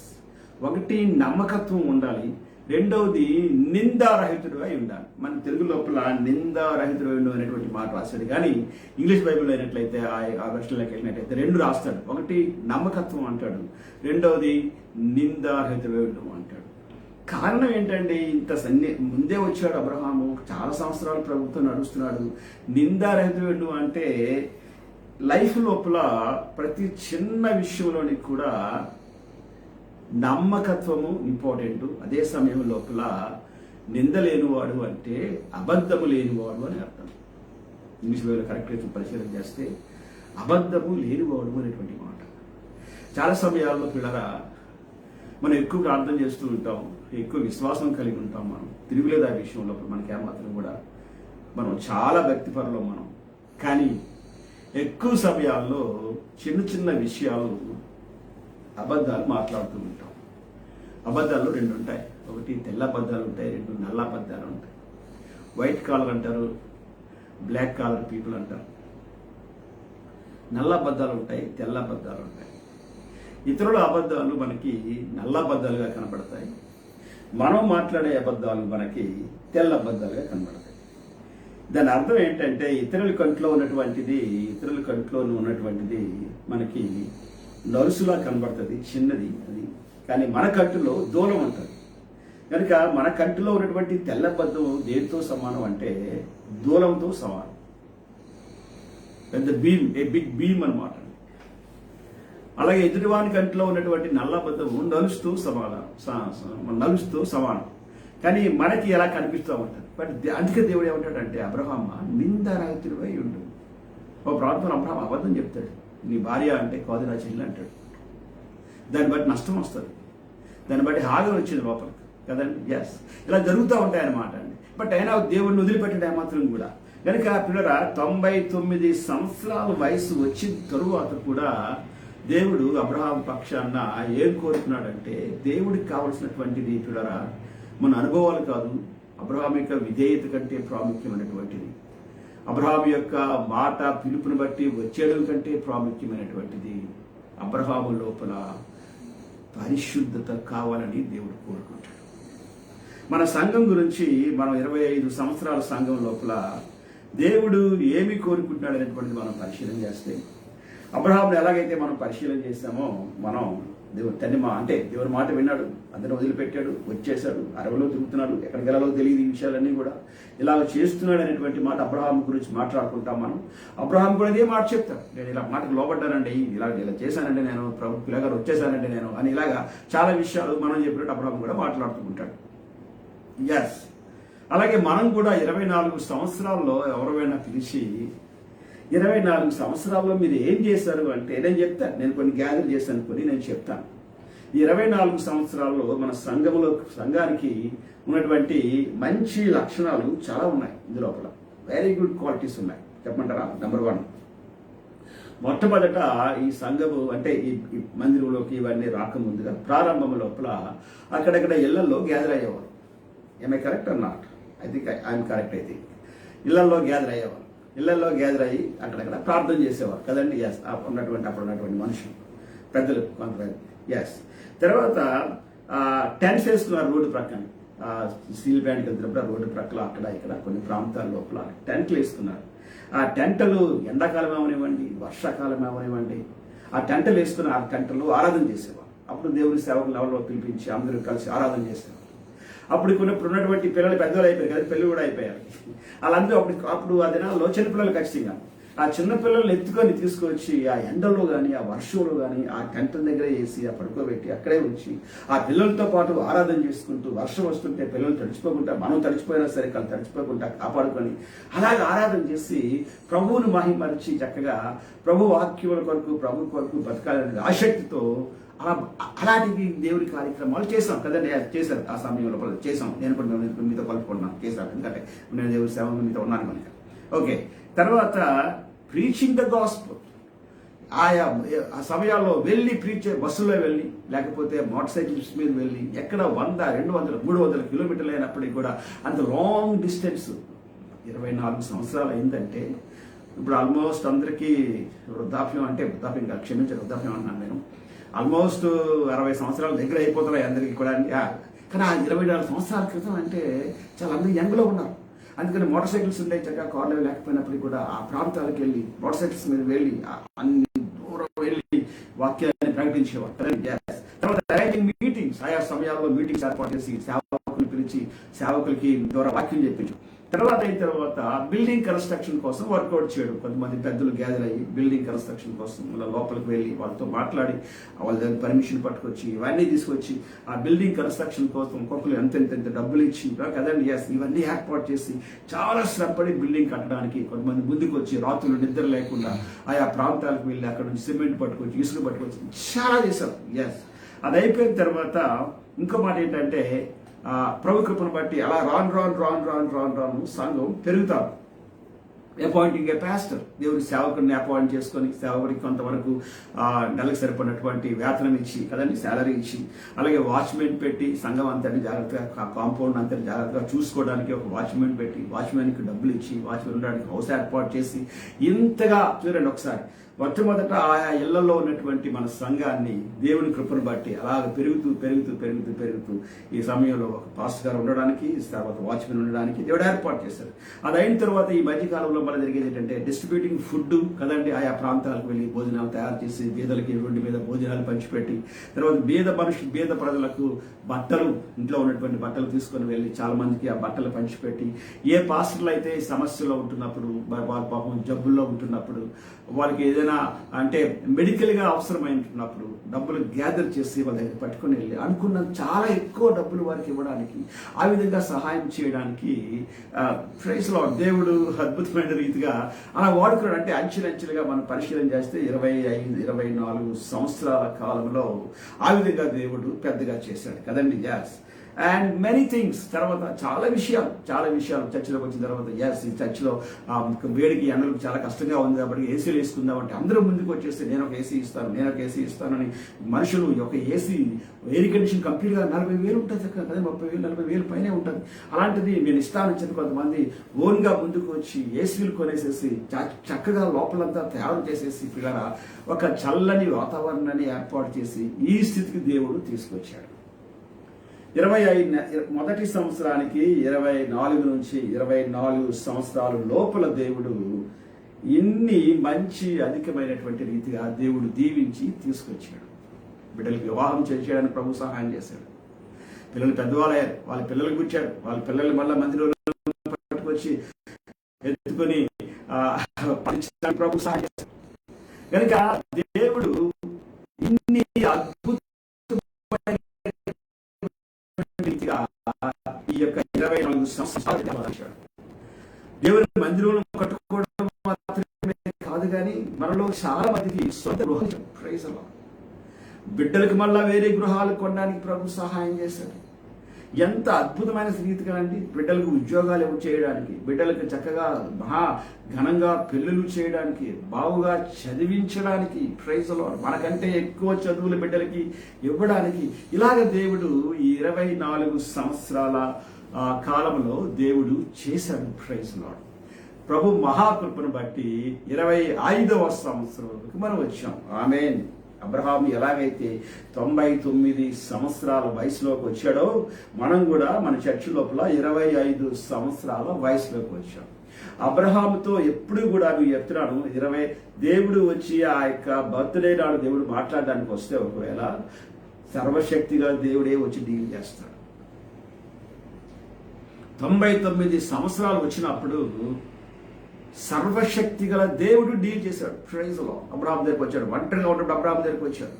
ఒకటి నమ్మకత్వం ఉండాలి, రెండవది నిందారహితుడిగా ఉండాలి. మన తెలుగు లోపల నిందారహితుడు అనేటువంటి మాట రాస్తాడు, కానీ ఇంగ్లీష్ బైబిల్లో అయినట్లయితే ఆ వెర్షన్లోకి వెళ్ళినట్లయితే రెండు రాస్తాడు. ఒకటి నమ్మకత్వం అంటాడు, రెండవది నిందారహితుడు అంటాడు. కారణం ఏంటండి? ఇంత ముందే వచ్చాడు అబ్రహాము, చాలా సంవత్సరాలు ప్రభుత్వం నడుస్తున్నాడు, నిందారహితుడు అంటే లైఫ్ లోపల ప్రతి చిన్న విషయంలోని కూడా నమ్మకత్వము ఇంపార్టెంట్. అదే సమయం లోపల నింద లేనివాడు అంటే అబద్ధము లేనివాడు అని అర్థం. ఇంగ్లీష్ వేలో కరెక్ట్గా పరిశీలన చేస్తే అబద్ధము లేనివాడు అనేటువంటి మాట. చాలా సమయాల్లో పిల్లరా మనం ఎక్కువ ప్రార్థన చేస్తూ ఉంటాం, ఎక్కువ విశ్వాసం కలిగి ఉంటాం, మనం తిరుగులేదు ఆ విషయంలో మనకి ఏమాత్రం కూడా మనం చాలా భక్తిపరులం మనం. కానీ ఎక్కువ సమయాల్లో చిన్న చిన్న విషయాలు అబద్ధాలు మాట్లాడుతూ ఉంటాం. అబద్ధాలు రెండు ఉంటాయి, ఒకటి తెల్ల అబద్ధాలు ఉంటాయి, రెండు నల్ల అబద్ధాలు ఉంటాయి. వైట్ కాలర్ అంటారు, బ్లాక్ కాలర్ పీపుల్ అంటారు. నల్ల అబద్ధాలు ఉంటాయి, తెల్ల అబద్ధాలు ఉంటాయి. ఇతరుల అబద్ధాలు మనకి నల్ల అబద్ధాలుగా కనబడతాయి, మనం మాట్లాడే అబద్ధాలు మనకి తెల్ల అబద్ధాలుగా కనబడతాయి. దాని అర్థం ఏంటంటే ఇతరుల కంట్లో ఉన్నటువంటిది మనకి నరుసులా కనబడుతుంది, చిన్నది అది, కానీ మన కంటిలో దూలం ఉంటుంది. కనుక మన కంటిలో ఉన్నటువంటి తెల్ల అబద్ధం దేనితో సమానం అంటే దూలంతో సమానం. పెద్ద బీమ్, ఏ బిగ్ బీమ్ అనమాట. అలాగే ఎదుటివాని కంటిలో ఉన్నటువంటి నల్ల అబద్ధము నలుస్తూ సమానం, కానీ మనకి ఎలా కనిపిస్తూ ఉంటుంది. బట్ అందుకే దేవుడు ఏమంటాడంటే అబ్రహాం నిందారహితుడివై ఉండు. ఓ ప్రాంతంలో అబ్రహాం అబద్ధం చెప్తాడు, నీ భార్య అంటే కాదు నా చెల్లి అంటాడు. దాన్ని బట్టి నష్టం వస్తుంది, దాన్ని బట్టి హాగం వచ్చింది లోపలికి కదండి. ఎస్, ఇలా జరుగుతూ ఉంటాయి అన్నమాట అండి. బట్ అయినా దేవుడిని వదిలిపెట్టాడు ఏమాత్రం కూడా. కనుక పిల్లరా 99 సంవత్సరాల వయసు వచ్చిన తరువాత కూడా దేవుడు అబ్రహాం పక్షాన ఏం కోరుతున్నాడంటే దేవుడికి కావలసినటువంటిది పిల్లరా మన అనుభవాలు కాదు, అబ్రహాం యొక్క విధేయత కంటే ప్రాముఖ్యమైనటువంటిది, అబ్రహాం యొక్క మాట పిలుపుని బట్టి వచ్చేయడం కంటే ప్రాముఖ్యమైనటువంటిది అబ్రహాము లోపల పరిశుద్ధత కావాలని దేవుడు కోరుకుంటాడు. మన సంఘం గురించి మనం 25 సంవత్సరాల సంఘం లోపల దేవుడు ఏమి కోరుకుంటున్నాడు అనేటువంటిది మనం పరిశీలన చేస్తే, అబ్రహాంను ఎలాగైతే మనం పరిశీలన చేస్తామో మనం దేవుడి మాట విన్నాడు, అందరిని వదిలిపెట్టాడు, వచ్చేసాడు, అడవిలో తిరుగుతున్నాడు, ఎక్కడికి వెళ్ళాలో తెలియదు, ఈ విషయాలన్నీ కూడా ఇలా చేస్తున్నాడు అనేటువంటి మాట అబ్రహాం గురించి మాట్లాడుకుంటాం మనం. అబ్రహాం కూడా ఇదే మాట చెప్తాడు, నేను ఇలా మాటకు లోబడ్డానండి, ఇలా చేశానండి, నేను ప్రభు పిల్లగారు వచ్చేసానండి నేను అని, ఇలాగా చాలా విషయాలు మనం చెప్పినట్టు అబ్రహాం కూడా మాట్లాడుతుంటాడు. ఎస్, అలాగే మనం కూడా 24 సంవత్సరాల్లో ఎవరైనా పిలిచి 24 సంవత్సరాల్లో మీరు ఏం చేశారు అంటే నేను చెప్తాను, నేను కొన్ని గ్యాదర్ చేశాను, కొన్ని నేను చెప్తాను. ఈ 24 సంవత్సరాల్లో మన సంఘానికి ఉన్నటువంటి మంచి లక్షణాలు చాలా ఉన్నాయి. ఇందులోపల వెరీ గుడ్ క్వాలిటీస్ ఉన్నాయి. చెప్పమంటారా? నెంబర్ 1, మొట్టమొదట ఈ సంఘము అంటే ఈ మందిరంలోకి ఇవన్నీ రాకముందుగా ప్రారంభం లోపల అక్కడక్కడ ఇళ్లలో గ్యాదర్ అయ్యేవారు. ఏమై correct or not? I think I'm correct. అయితే ఇళ్లలో గ్యాదర్ అయ్యేవారు, ఇళ్లలో గ్యాదర్ అయ్యి అక్కడక్కడ ప్రార్థన చేసేవారు కదండి. ఎస్, అప్పుడు ఉన్నటువంటి మనుషులు పెద్దలు కొంతమంది. ఎస్, తర్వాత టెంట్స్ వేసుకున్నారు రోడ్డు ప్రక్కన, స్టీల్ ప్లాంట్కి వెళ్తున్నప్పుడు రోడ్డు ప్రక్కల అక్కడ ఇక్కడ కొన్ని ప్రాంతాల లోపల టెంట్లు వేసుకున్నారు. ఆ టెంటలు ఎండాకాలం ఏమనివ్వండి, వర్షాకాలం ఏమనివ్వండి, ఆ టెంటలు వేసుకుని ఆ టెంటల్లో ఆరాధన చేసేవారు. అప్పుడు దేవుని సేవకులు ఎవరిలో పిలిపించి అందరూ కలిసి ఆరాధన చేసేవారు. అప్పుడు ఉన్నటువంటి పిల్లలు పెద్దలు అయిపోయారు కదా, పెళ్ళి కూడా అయిపోయారు. వాళ్ళందరూ అప్పుడు ఆ దినాల్లో చిన్నపిల్లలు ఖచ్చితంగా ఆ చిన్న పిల్లల్ని ఎత్తుకొని తీసుకొచ్చి ఆ ఎండల్లో కానీ ఆ వర్షంలో కానీ ఆ టెంట్ దగ్గర వేసి ఆ పడుకోబెట్టి అక్కడే ఉంచి ఆ పిల్లలతో పాటు ఆరాధన చేసుకుంటూ వర్షం వస్తుంటే పిల్లలు తడిచిపోకుండా, మనం తడిచిపోయినా సరే వాళ్ళు తడిచిపోకుండా కాపాడుకొని అలాగే ఆరాధన చేసి ప్రభువును మహిమరిచి చక్కగా ప్రభు వాక్యముల కొరకు ప్రభు కొరకు బతకాలనే ఆసక్తితో అలాంటి దేవుడి కార్యక్రమాలు చేసాం కదండి. చేశారు ఆ సమయంలో చేసాం. నేను కూడా మీతో కలుపుకున్నాను, చేశాను. ఎందుకంటే నేను దేవుడి సేవలో మీతో ఉన్నాను కనుక. ఓకే, తర్వాత ప్రీచింగ్ ద గాస్పెల్. ఆయా ఆ సమయాల్లో వెళ్ళి బస్సులో వెళ్ళి లేకపోతే మోటార్ సైకిల్స్ మీద వెళ్ళి ఎక్కడ 100, 200, 300 కిలోమీటర్లు అయినప్పటికీ కూడా అంత లాంగ్ డిస్టెన్స్ 24 సంవత్సరాలు అయిందంటే ఇప్పుడు ఆల్మోస్ట్ అందరికీ వృద్ధాప్యం అంటే వృద్ధాప్యం కాదు, క్షమించారు, వృద్ధాప్యం అన్నాను నేను. ఆల్మోస్ట్ 60 సంవత్సరాల దగ్గర అయిపోతున్నాయి అందరికీ కూడా. కానీ ఆ 24 సంవత్సరాల క్రితం అంటే చాలా అందరూ యంగ్లో ఉన్నారు. అందుకని మోటార్ సైకిల్స్ ఉండే చక్కగా కార్లు లేకపోయినప్పటికీ కూడా ఆ ప్రాంతాలకు వెళ్ళి మోటార్ సైకిల్స్ మీద వెళ్ళి అన్ని దూరం వెళ్ళి వాక్యాన్ని ప్రకటించేవారు. తర్వాత అరేంజింగ్ మీటింగ్స్, ఆయా సమయాల్లో మీటింగ్స్ ఏర్పాటు చేసి సేవకులు పిలిచి సేవకులకి ద్వారా వాక్యం చెప్పించు. అయిన తర్వాత బిల్డింగ్ కన్స్ట్రక్షన్ కోసం వర్కౌట్ చేయడం. కొంతమంది పెద్దలు గ్యాదర్ అయ్యి బిల్డింగ్ కన్స్ట్రక్షన్ కోసం లోపలికి వెళ్ళి వాళ్ళతో మాట్లాడి వాళ్ళ దగ్గర పర్మిషన్ పట్టుకొచ్చి ఇవన్నీ తీసుకొచ్చి ఆ బిల్డింగ్ కన్స్ట్రక్షన్ కోసం ఒక్కొక్కరు ఎంత డబ్బులు ఇచ్చి కదండి ఇవన్నీ ఏర్పాటు చేసి చాలా శ్రమపడి బిల్డింగ్ కట్టడానికి కొంతమంది ముందుకు వచ్చి రాత్రులు నిద్ర లేకుండా ఆయా ప్రాంతాలకు వెళ్ళి అక్కడ నుంచి సిమెంట్ పట్టుకొచ్చి ఇసుక పట్టుకొచ్చి చాలా చేశారు. అది అయిపోయిన తర్వాత ఇంకో మాట ఏంటంటే ప్రభు కృపను బట్టి అలా రాను సంఘం పెరుగుతారు. అపాయింటింగ్ ఏ పాస్టర్, దేవుడి సేవకుడిని అపాయింట్ చేసుకొని సేవకుడికి కొంతవరకు నెలకు సరిపడినటువంటి వేతనం ఇచ్చి కదండి శాలరీ ఇచ్చి, అలాగే వాచ్మెన్ పెట్టి సంఘం అంతటి జాగ్రత్తగా కాంపౌండ్ అంతటి జాగ్రత్తగా చూసుకోవడానికి ఒక వాచ్మెన్ పెట్టి వాచ్మెన్కి డబ్బులు ఇచ్చి వాచ్మెన్ ఉండడానికి హౌస్ ఏర్పాటు చేసి ఇంతగా చూడండి. ఒకసారి మొట్టమొదట ఆయా ఇళ్లలో ఉన్నటువంటి మన సంఘాన్ని దేవుని కృపను బట్టి అలాగ పెరుగుతూ ఈ సమయంలో ఒక పాస్టర్ గారు ఉండడానికి, తర్వాత వాచ్మెన్ ఉండడానికి దేవుడు ఏర్పాటు చేశారు. అది అయిన తర్వాత ఈ మధ్యకాలంలో మన జరిగేది ఏంటంటే డిస్ట్రిబ్యూటింగ్ ఫుడ్ కదండి. ఆయా ప్రాంతాలకు వెళ్ళి భోజనాలు తయారు చేసి బీదలకి రోడ్డు మీద భోజనాలు పంచిపెట్టి, తర్వాత బీద ప్రజలకు బట్టలు, ఇంట్లో ఉన్నటువంటి బట్టలు తీసుకొని వెళ్ళి చాలా మందికి ఆ బట్టలు పంచిపెట్టి, ఏ పాస్టర్లు అయితే సమస్యలో ఉంటున్నప్పుడు వాళ్ళ పాపం జబ్బుల్లో ఉంటున్నప్పుడు వాళ్ళకి ఏదైనా అంటే మెడికల్గా అవసరమైనప్పుడు డబ్బులు గ్యాదర్ చేసి వాళ్ళ దగ్గర పట్టుకుని వెళ్ళి అనుకున్న చాలా ఎక్కువ డబ్బులు వారికి ఇవ్వడానికి, ఆ విధంగా సహాయం చేయడానికి ప్రైజ్ లార్డ్ దేవుడు అద్భుతమైన రీతిగా అలా వాడుకున్నాడు. అంటే అంచెలంచెలుగా మనం పరిశీలన చేస్తే 25-24 సంవత్సరాల కాలంలో ఆ విధంగా దేవుడు పెద్దగా చేశాడు కదండి. And many things. తర్వాత చాలా విషయాలు చర్చిలోకి వచ్చిన తర్వాత ఈ చర్చిలో వేడికి ఎండలకు చాలా కష్టంగా ఉంది కాబట్టి ఏసీలు వేసుకుందామంటే అందరూ ముందుకు వచ్చేస్తే నేను ఒక ఏసీ ఇస్తానని మనుషులు ఒక ఏసీ ఎయిర్ కండిషన్ కంప్లీట్గా 40,000 ఉంటుంది కదా, 30,000-40,000 పైనే ఉంటుంది. అలాంటిది నేను ఇస్తానని చెప్పి కొంతమంది ఓన్గా ముందుకు వచ్చి ఏసీలు కొనేసేసి చక్కగా లోపలంతా తయారు చేసేసి పిల్లల ఒక చల్లని వాతావరణాన్ని ఏర్పాటు చేసి ఈ స్థితికి దేవుడు తీసుకొచ్చాడు. 25 మొదటి సంవత్సరానికి 24 సంవత్సరాల లోపల దేవుడు ఇన్ని మంచి అధికమైనటువంటి రీతిగా దేవుడు దీవించి తీసుకొచ్చాడు. బిడ్డలకు వివాహం చేయడానికి ప్రభు సహాయం చేశాడు. పిల్లలు పెద్దవాళ్ళయ్యారు, వాళ్ళ పిల్లలకు కూర్చాడు, వాళ్ళ పిల్లలు మళ్ళీ మందిలో పట్టుకొచ్చి ఎత్తుకొని ప్రభు సహాయం చేశాడు. కనుక దేవుడు ఇన్ని అద్భుత ఈ యొక్క 24 సంవత్సరాలు దేవుని మందిరంలో కట్టుకోవడం మాత్రమే కాదు కానీ మనలో చాలా మందికి సొంత గృహాలు, బిడ్డలకు మళ్ళా వేరే గృహాలు కొనడానికి ప్రభు సహాయం చేశాడు. ఎంత అద్భుతమైన రీతిగా అండి. బిడ్డలకు ఉద్యోగాలు చేయడానికి, బిడ్డలకు చక్కగా మహా ఘనంగా పెళ్ళిళ్ళు చేయడానికి, బావుగా చదివించడానికి, ప్రైజ్ లార్డ్ మనకంటే ఎక్కువ చదువులు బిడ్డలకి ఇవ్వడానికి, ఇలాగ దేవుడు ఈ 24 సంవత్సరాల కాలంలో దేవుడు చేశాడు. ప్రైజ్ లార్డ్ ప్రభు మహాకృపను బట్టి 25వ సంవత్సరంలోకి మనం వచ్చాం. ఆమేన్. అబ్రహాము ఎలాగైతే 99 సంవత్సరాల వయసులోకి వచ్చాడో మనం కూడా మన చర్చి లోపల 25 సంవత్సరాల వయసులోకి వచ్చాం. అబ్రహాముతో ఎప్పుడు కూడా నువ్వు చెప్తున్నాను, దేవుడు వచ్చి ఆ యొక్క బర్త్డే నాడు దేవుడు మాట్లాడడానికి వస్తే ఒకవేళ సర్వశక్తిగా దేవుడే వచ్చి డీల్ చేస్తాడు. 99 సంవత్సరాలు వచ్చినప్పుడు సర్వశక్తి గల దేవుడు డీల్ చేశాడు. Praise lord. అబ్రహాం దగ్గరికి వచ్చాడు, ఒంటరిగా ఉన్నప్పుడు అబ్రహాం దగ్గరికి వచ్చాడు.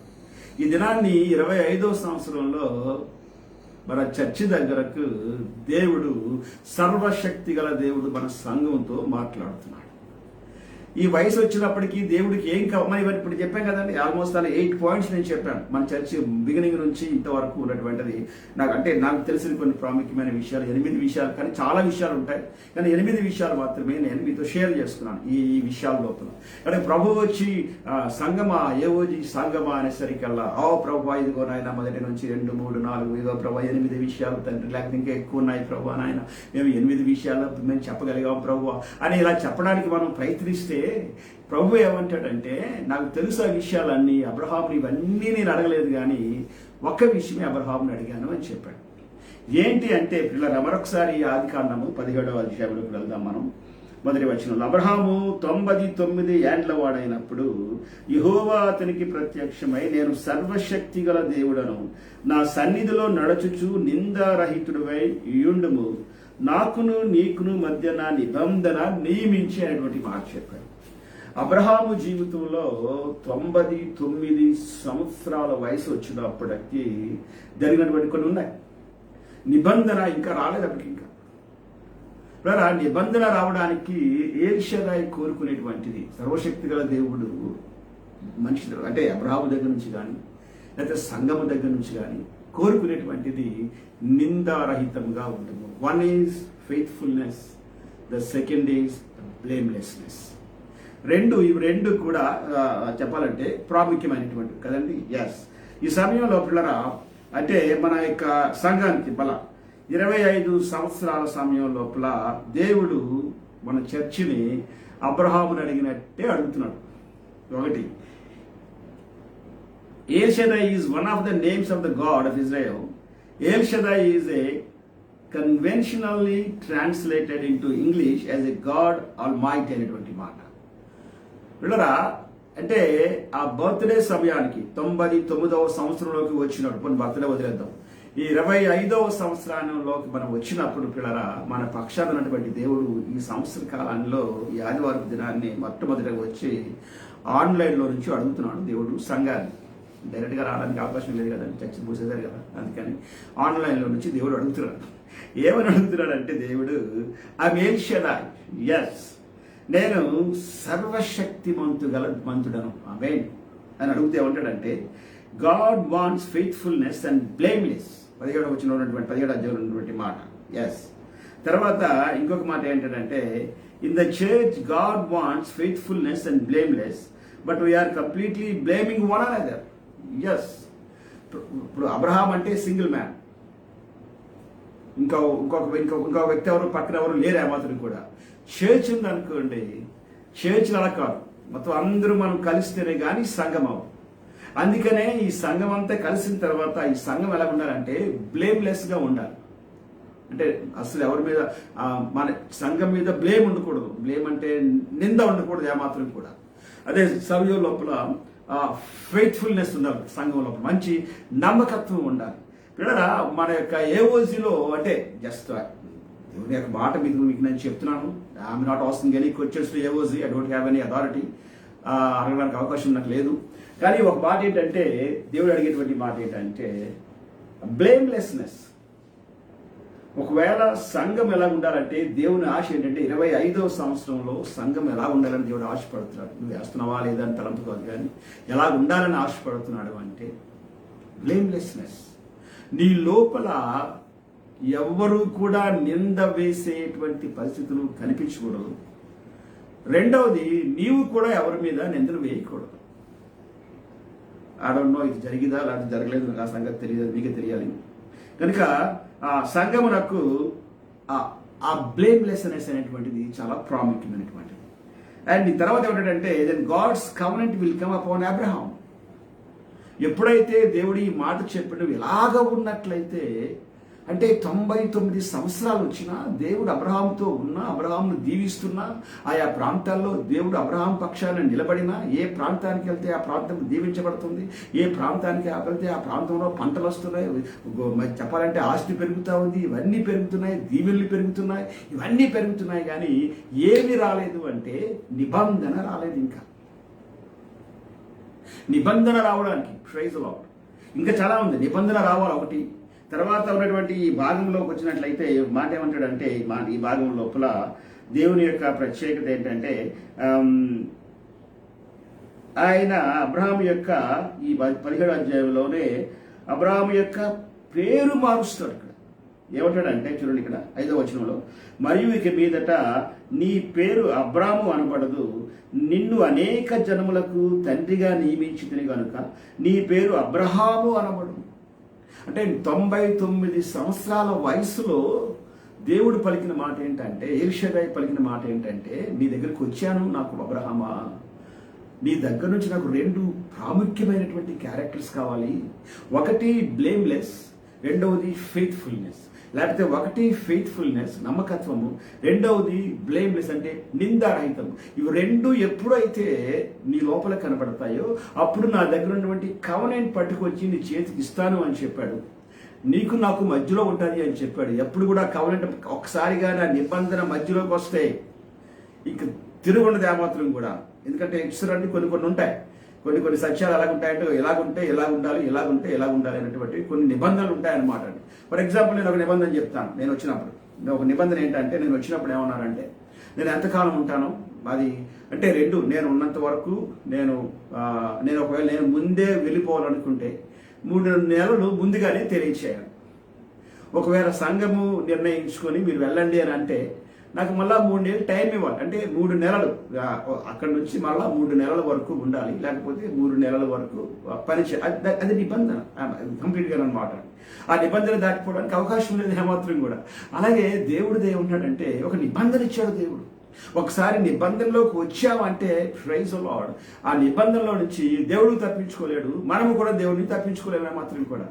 ఈ దినాన్ని 25వ సంవత్సరంలో మన చర్చి దగ్గరకు దేవుడు సర్వశక్తి గల దేవుడు మన సంఘంతో మాట్లాడుతున్నాడు. ఈ వయసు వచ్చినప్పటికీ దేవుడికి ఏం కావాలి ఇప్పుడు చెప్పాం కదండి. ఆల్మోస్ట్ 8 పాయింట్స్ నేను చెప్పాను. మన చర్చి బిగినింగ్ నుంచి ఇంతవరకు ఉన్నటువంటిది నాకు తెలిసిన కొన్ని ప్రాముఖ్యమైన విషయాలు 8 విషయాలు, కానీ చాలా విషయాలు ఉంటాయి. కానీ 8 విషయాలు మాత్రమే నేను మీతో షేర్ చేసుకున్నాను ఈ విషయాల లోపల. అంటే ప్రభు వచ్చి సంగమా ఏవోజీ సంగమా అనేసరికల్లా ప్రభు ఇదిగో నాయన మొదటి నుంచి 2, 3, 4 ఇదిగో ప్రభు 8 విషయాలు తండ్రి, లేకపోతే ఇంకా ఎక్కువ ఉన్నాయి ప్రభు నాయన, మేము 8 విషయాలు మేము చెప్పగలిగాం ప్రభు అని ఇలా చెప్పడానికి మనం ప్రయత్నిస్తే ప్రభు ఏమంటాడంటే, నాకు తెలుసు ఆ విషయాలన్నీ, అబ్రహాముని ఇవన్నీ నేను అడగలేదు కానీ ఒక్క విషయమే అబ్రహాముని అడిగాను అని చెప్పాడు. ఏంటి అంటే పిల్లలు మరొకసారి ఆదికాండము 17వ అధ్యాయంలోకి వెళ్దాం మనం. మొదటి వచనంలో అబ్రహాము 99 ఏండ్ల వాడైనప్పుడు యెహోవా అతనికి ప్రత్యక్షమై, నేను సర్వశక్తి గల దేవుడను, నా సన్నిధిలో నడుచుచు నిందారహితుడివై యుండుము, నాకును నీకును మధ్య నా నిబంధన నియమించి అనేటువంటి మాట చెప్పాడు. అబ్రహాము జీవితంలో 99 సంవత్సరాల వయసు వచ్చినప్పటికీ జరిగినటువంటి కొన్ని ఉన్నాయి. నిబంధన ఇంకా రాలేదు అప్పటికి. ఇంకా ఆ నిబంధన రావడానికి ఏల్షదాయి కోరుకునేటువంటిది సర్వశక్తి గల దేవుడు మనిషి అంటే అబ్రహాము దగ్గర నుంచి కానీ లేకపోతే సంఘము దగ్గర నుంచి కానీ కోరుకునేటువంటిది నిందారహితంగా ఉండము. One is faithfulness, the second is blamelessness. ఇవి రెండు కూడా చెప్పాలంటే ప్రాముఖ్యమైనటువంటి కదండి. ఎస్, ఈ సమయంలో పిల్లరా అంటే మన యొక్క సంఘానికి 25 సంవత్సరాల సమయం లోపల దేవుడు మన చర్చిని అబ్రహాముని అడిగినట్టే అడుగుతున్నాడు. ఒకటి, El Shaddai is one of the names of the God of Israel. El Shaddai is a conventionally translated into English as a God Almighty అనేటువంటి మాట. పిల్లరా అంటే ఆ బర్త్డే సమయానికి 99వ సంవత్సరంలోకి వచ్చినప్పుడు మన బర్త్డే వదిలేద్దాం. ఈ 25వ సంవత్సరంలోకి మనం వచ్చినప్పుడు పిల్లరా మన పక్షాన ఉన్నటువంటి దేవుడు ఈ సంవత్సర కాలంలో ఈ ఆదివారం దినాన్ని మొట్టమొదటిగా వచ్చి ఆన్లైన్లో నుంచి అడుగుతున్నాడు దేవుడు సంఘాన్ని. డైరెక్ట్గా రావడానికి అవకాశం లేదు కదా, చర్చ మూసేశారు కదా, అందుకని ఆన్లైన్లో నుంచి దేవుడు అడుగుతున్నాడు. ఏమని అడుగుతున్నాడు అంటే దేవుడు ఎల్ షదాయ్, ఎస్ నేను మంతుడను ఆమేన్ అని అడిగితే ఏమంటాడంటే God wants faithfulness and blameless. 17వ వచనంలో ఉన్నటువంటి 17వ అధ్యాయంలో ఉన్నటువంటి మాట. ఎస్, తర్వాత ఇంకొక మాట ఏంటంటే in the church God wants faithfulness and blameless but we are completely blaming one another. Yes, ఇప్పుడు అబ్రహాం అంటే సింగిల్ మ్యాన్, ఇంకొక వ్యక్తి ఎవరు పక్కన ఎవరు లేరు ఏమాత్రం కూడా. చర్చ్ ఉంది అనుకోండి, చర్చ్ అలా కాదు, మొత్తం అందరూ మనం కలిస్తేనే కానీ సంఘం అవ్వం. అందుకనే ఈ సంఘం అంతా కలిసిన తర్వాత ఈ సంఘం ఎలా ఉండాలంటే బ్లేమ్లెస్ గా ఉండాలి. అంటే అసలు ఎవరి మీద మన సంఘం మీద బ్లేమ్ ఉండకూడదు. బ్లేమ్ అంటే నింద ఉండకూడదు ఏమాత్రం కూడా. అదే సమయం లోపల ఫెయిత్ఫుల్నెస్ ఉండాలి, సంఘం లోపల మంచి నమ్మకత్వం ఉండాలి. పిల్లరా మన యొక్క ఏఓజీలో అంటే జస్ట్ దేవుని యొక్క మాట మీకు నేను చెప్తున్నాను. I'm not asking any questions to AOG, I don't have any authority, అడగడానికి అవకాశం నాకు లేదు. కానీ ఒక మాట ఏంటంటే దేవుడు అడిగేటువంటి మాట ఏంటంటే బ్లేమ్లెస్నెస్. ఒకవేళ సంఘం ఎలా ఉండాలంటే దేవుని ఆశ ఏంటంటే 25వ సంవత్సరంలో సంఘం ఎలా ఉండాలని దేవుడు ఆశపడుతున్నాడు. నువ్వు వేస్తున్నావా లేదా అని తలంపు కాదు, కానీ ఎలా ఉండాలని ఆశపడుతున్నాడు అంటే బ్లేమ్లెస్నెస్. నీ లోపల ఎవ్వరూ కూడా నింద వేసేటువంటి పరిస్థితులు కనిపించకూడదు. రెండవది, నీవు కూడా ఎవరి మీద నిందలు వేయకూడదు. ఆడన్నో ఇది జరిగిదా లేకపోతే జరగలేదు, నాకు ఆ సంగతి తెలియదు, మీకే తెలియాలి. కనుక ఆ సంఘమునకు ఆ బ్లేమ్లెస్నెస్ అనేటువంటిది చాలా ప్రాముఖ్యమైనటువంటిది. అండ్ ఈ తర్వాత ఏమిటంటే then God's covenant will come upon Abraham. ఎప్పుడైతే దేవుడు ఈ మాట చెప్పిన ఇలాగ ఉన్నట్లయితే అంటే 99 సంవత్సరాలు వచ్చినా దేవుడు అబ్రహాంతో ఉన్నా, అబ్రహాంను దీవిస్తున్నా, ఆయా ప్రాంతాల్లో దేవుడు అబ్రహాం పక్షాన నిలబడినా, ఏ ప్రాంతానికి వెళ్తే ఆ ప్రాంతం దీవించబడుతుంది, ఏ ప్రాంతానికి వెళ్తే ఆ ప్రాంతంలో పంటలు వస్తున్నాయి, చెప్పాలంటే ఆస్తి పెరుగుతూ ఉంది, ఇవన్నీ పెరుగుతున్నాయి, దీవెనలు పెరుగుతున్నాయి, ఇవన్నీ పెరుగుతున్నాయి. కానీ ఏమి రాలేదు అంటే నిబంధన రాలేదు. ఇంకా నిబంధన రావడానికి ప్రైజ్ లార్డ్ ఇంకా చాలా ఉంది. నిబంధన రావాలి ఒకటి. తర్వాత ఉన్నటువంటి ఈ భాగంలోకి వచ్చినట్లయితే మాట ఏమంటాడంటే ఈ భాగం లోపల దేవుని యొక్క ప్రత్యేకత ఏంటంటే ఆయన అబ్రహాం యొక్క ఈ 17వ అధ్యాయంలోనే అబ్రహాం యొక్క పేరు మారుస్తాడు. ఇక్కడ ఏమంటాడంటే చూడండి, ఇక్కడ 5వ వచనంలో, మరియు ఇక మీదట నీ పేరు అబ్రాము అనబడదు, నిన్ను అనేక జనములకు తండ్రిగా నియమించితిని కనుక నీ పేరు అబ్రహాము అనబడు. అంటే 99 సంవత్సరాల వయసులో దేవుడు పలికిన మాట ఏంటంటే, ఎల్ షదాయ్ పలికిన మాట ఏంటంటే, నీ దగ్గరికి వచ్చాను నాకు అబ్రహామా, నీ దగ్గర నుంచి నాకు 2 ప్రాముఖ్యమైనటువంటి క్యారెక్టర్స్ కావాలి. ఒకటి బ్లేమ్లెస్, రెండవది ఫెయిత్ఫుల్నెస్. లేకపోతే ఒకటి ఫెయిత్ఫుల్నెస్, నమ్మకత్వము, రెండవది బ్లేమ్లెస్ అంటే నిందారహితం. ఇవి రెండు ఎప్పుడైతే నీ లోపల కనబడతాయో అప్పుడు నా దగ్గర ఉన్నటువంటి కవనెంట్ పట్టుకొచ్చి నీ చేతికి ఇస్తాను అని చెప్పాడు. నీకు నాకు మధ్యలో ఉంటుంది అని చెప్పాడు. ఎప్పుడు కూడా కవనెంట్ ఒకసారిగా నా నిబంధన మధ్యలోకి వస్తే ఇంక తిరుగుండదు ఏమాత్రం కూడా. ఎందుకంటే ఇసురండి కొన్ని ఉంటాయి, కొన్ని సత్యాలు ఎలాగుంటాయంటే ఎలాగుంటే ఎలా ఉండాలి, ఎలాగుంటే ఎలా ఉండాలి అనేటువంటి కొన్ని నిబంధనలు ఉంటాయన్నమాట. ఫర్ ఎగ్జాంపుల్ నేను ఒక నిబంధన చెప్తాను. నేను వచ్చినప్పుడు ఒక నిబంధన ఏంటంటే, నేను వచ్చినప్పుడు ఏమన్నానంటే, నేను ఎంతకాలం ఉంటాను అది అంటే రెండు, నేను ఉన్నంత వరకు నేను ఒకవేళ నేను ముందే వెళ్ళిపోవాలనుకుంటే 3 నెలలు ముందుగానే తెలియచేయాలి. ఒకవేళ సంఘము నిర్ణయించుకొని మీరు వెళ్ళండి అని అంటే నాకు మళ్ళీ 3 నెలలు టైం ఇవ్వాలి. అంటే 3 నెలలు అక్కడి నుంచి మళ్ళీ 3 నెలల వరకు ఉండాలి, లేకపోతే 3 నెలల వరకు పనిచేయాలి. అది నిబంధన కంప్లీట్గా అనమాట. ఆ నిబంధన దాటిపోవడానికి అవకాశం లేదు ఏమాత్రం కూడా. అలాగే దేవుడు ఏమున్నాడంటే ఒక నిబంధన ఇచ్చాడు దేవుడు. ఒకసారి నిబంధనలోకి వచ్చామంటే ప్రైజ్ లార్డ్, ఆ నిబంధనలో నుంచి దేవుడు తప్పించుకోలేడు, మనము కూడా దేవుడిని తప్పించుకోలేము మాత్రం కూడా.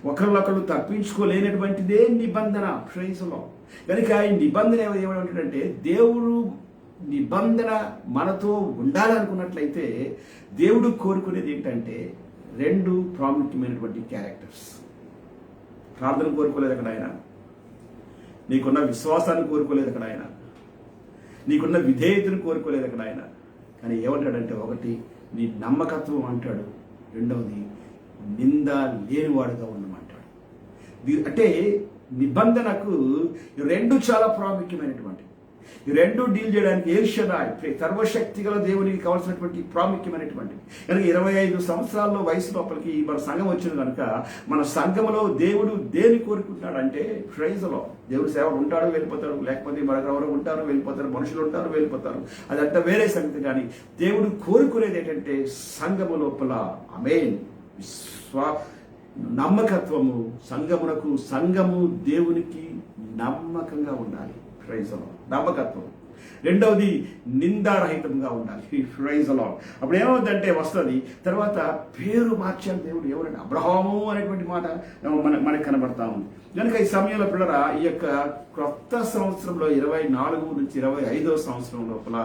ఒకరినొకరు తప్పించుకోలేనటువంటిదే నిబంధన. Praise Lord. కనుక ఈ నిబంధన ఏమంటాడంటే, దేవుడు నిబంధన మనతో ఉండాలనుకున్నట్లయితే దేవుడు కోరుకునేది ఏంటంటే 2 ప్రాముఖ్యమైనటువంటి క్యారెక్టర్స్. ప్రార్థన కోరుకోలేదు అక్కడ ఆయన, నీకున్న విశ్వాసాన్ని కోరుకోలేదు అక్కడ ఆయన, నీకున్న విధేయతను కోరుకోలేదు అక్కడ ఆయన. కానీ ఏమంటాడంటే, ఒకటి నీ నమ్మకత్వం అంటాడు, రెండవది నింద లేనివాడుగా ఉండమంటాడు. అంటే నిబంధనకు 2 చాలా ప్రాముఖ్యమైనటువంటి, ఈ 2 డీల్ చేయడానికి ఎల్ షడాయ్ సర్వశక్తి గల దేవునికి కావాల్సినటువంటి ప్రాముఖ్యమైనటువంటి. కనుక 25 సంవత్సరాల్లో వయసు లోపలికి మన సంఘం వచ్చింది కనుక మన సంఘంలో దేవుడు దేని కోరుకుంటున్నాడు అంటే ప్రైజ్లో దేవుడు సేవలు ఉంటాడు వెళ్ళిపోతాడు, లేకపోతే మరొకరెవరు ఉంటారు వెళ్ళిపోతారు, మనుషులు ఉంటారు వెళ్ళిపోతారు, అదంతా వేరే సంగతి. కానీ దేవుడు కోరుకునేది ఏంటంటే సంఘము లోపల ఆమేన్ నమ్మకత్వము, సంఘము దేవునికి నమ్మకంగా ఉండాలి. Praise lord. నమ్మకత్వం. రెండవది నిందారహితంగా ఉండాలి. Praise lord. అప్పుడు ఏమవుతుందంటే వస్తుంది తర్వాత పేరు మార్చాలి దేవుడు. ఎవరంటే అబ్రహాము అనేటువంటి మాట మనకు కనబడతా ఉంది. కనుక ఈ సమయంలో పిల్లరా, ఈ యొక్క క్రొత్త సంవత్సరంలో 24 నుంచి 25వ సంవత్సరం లోపల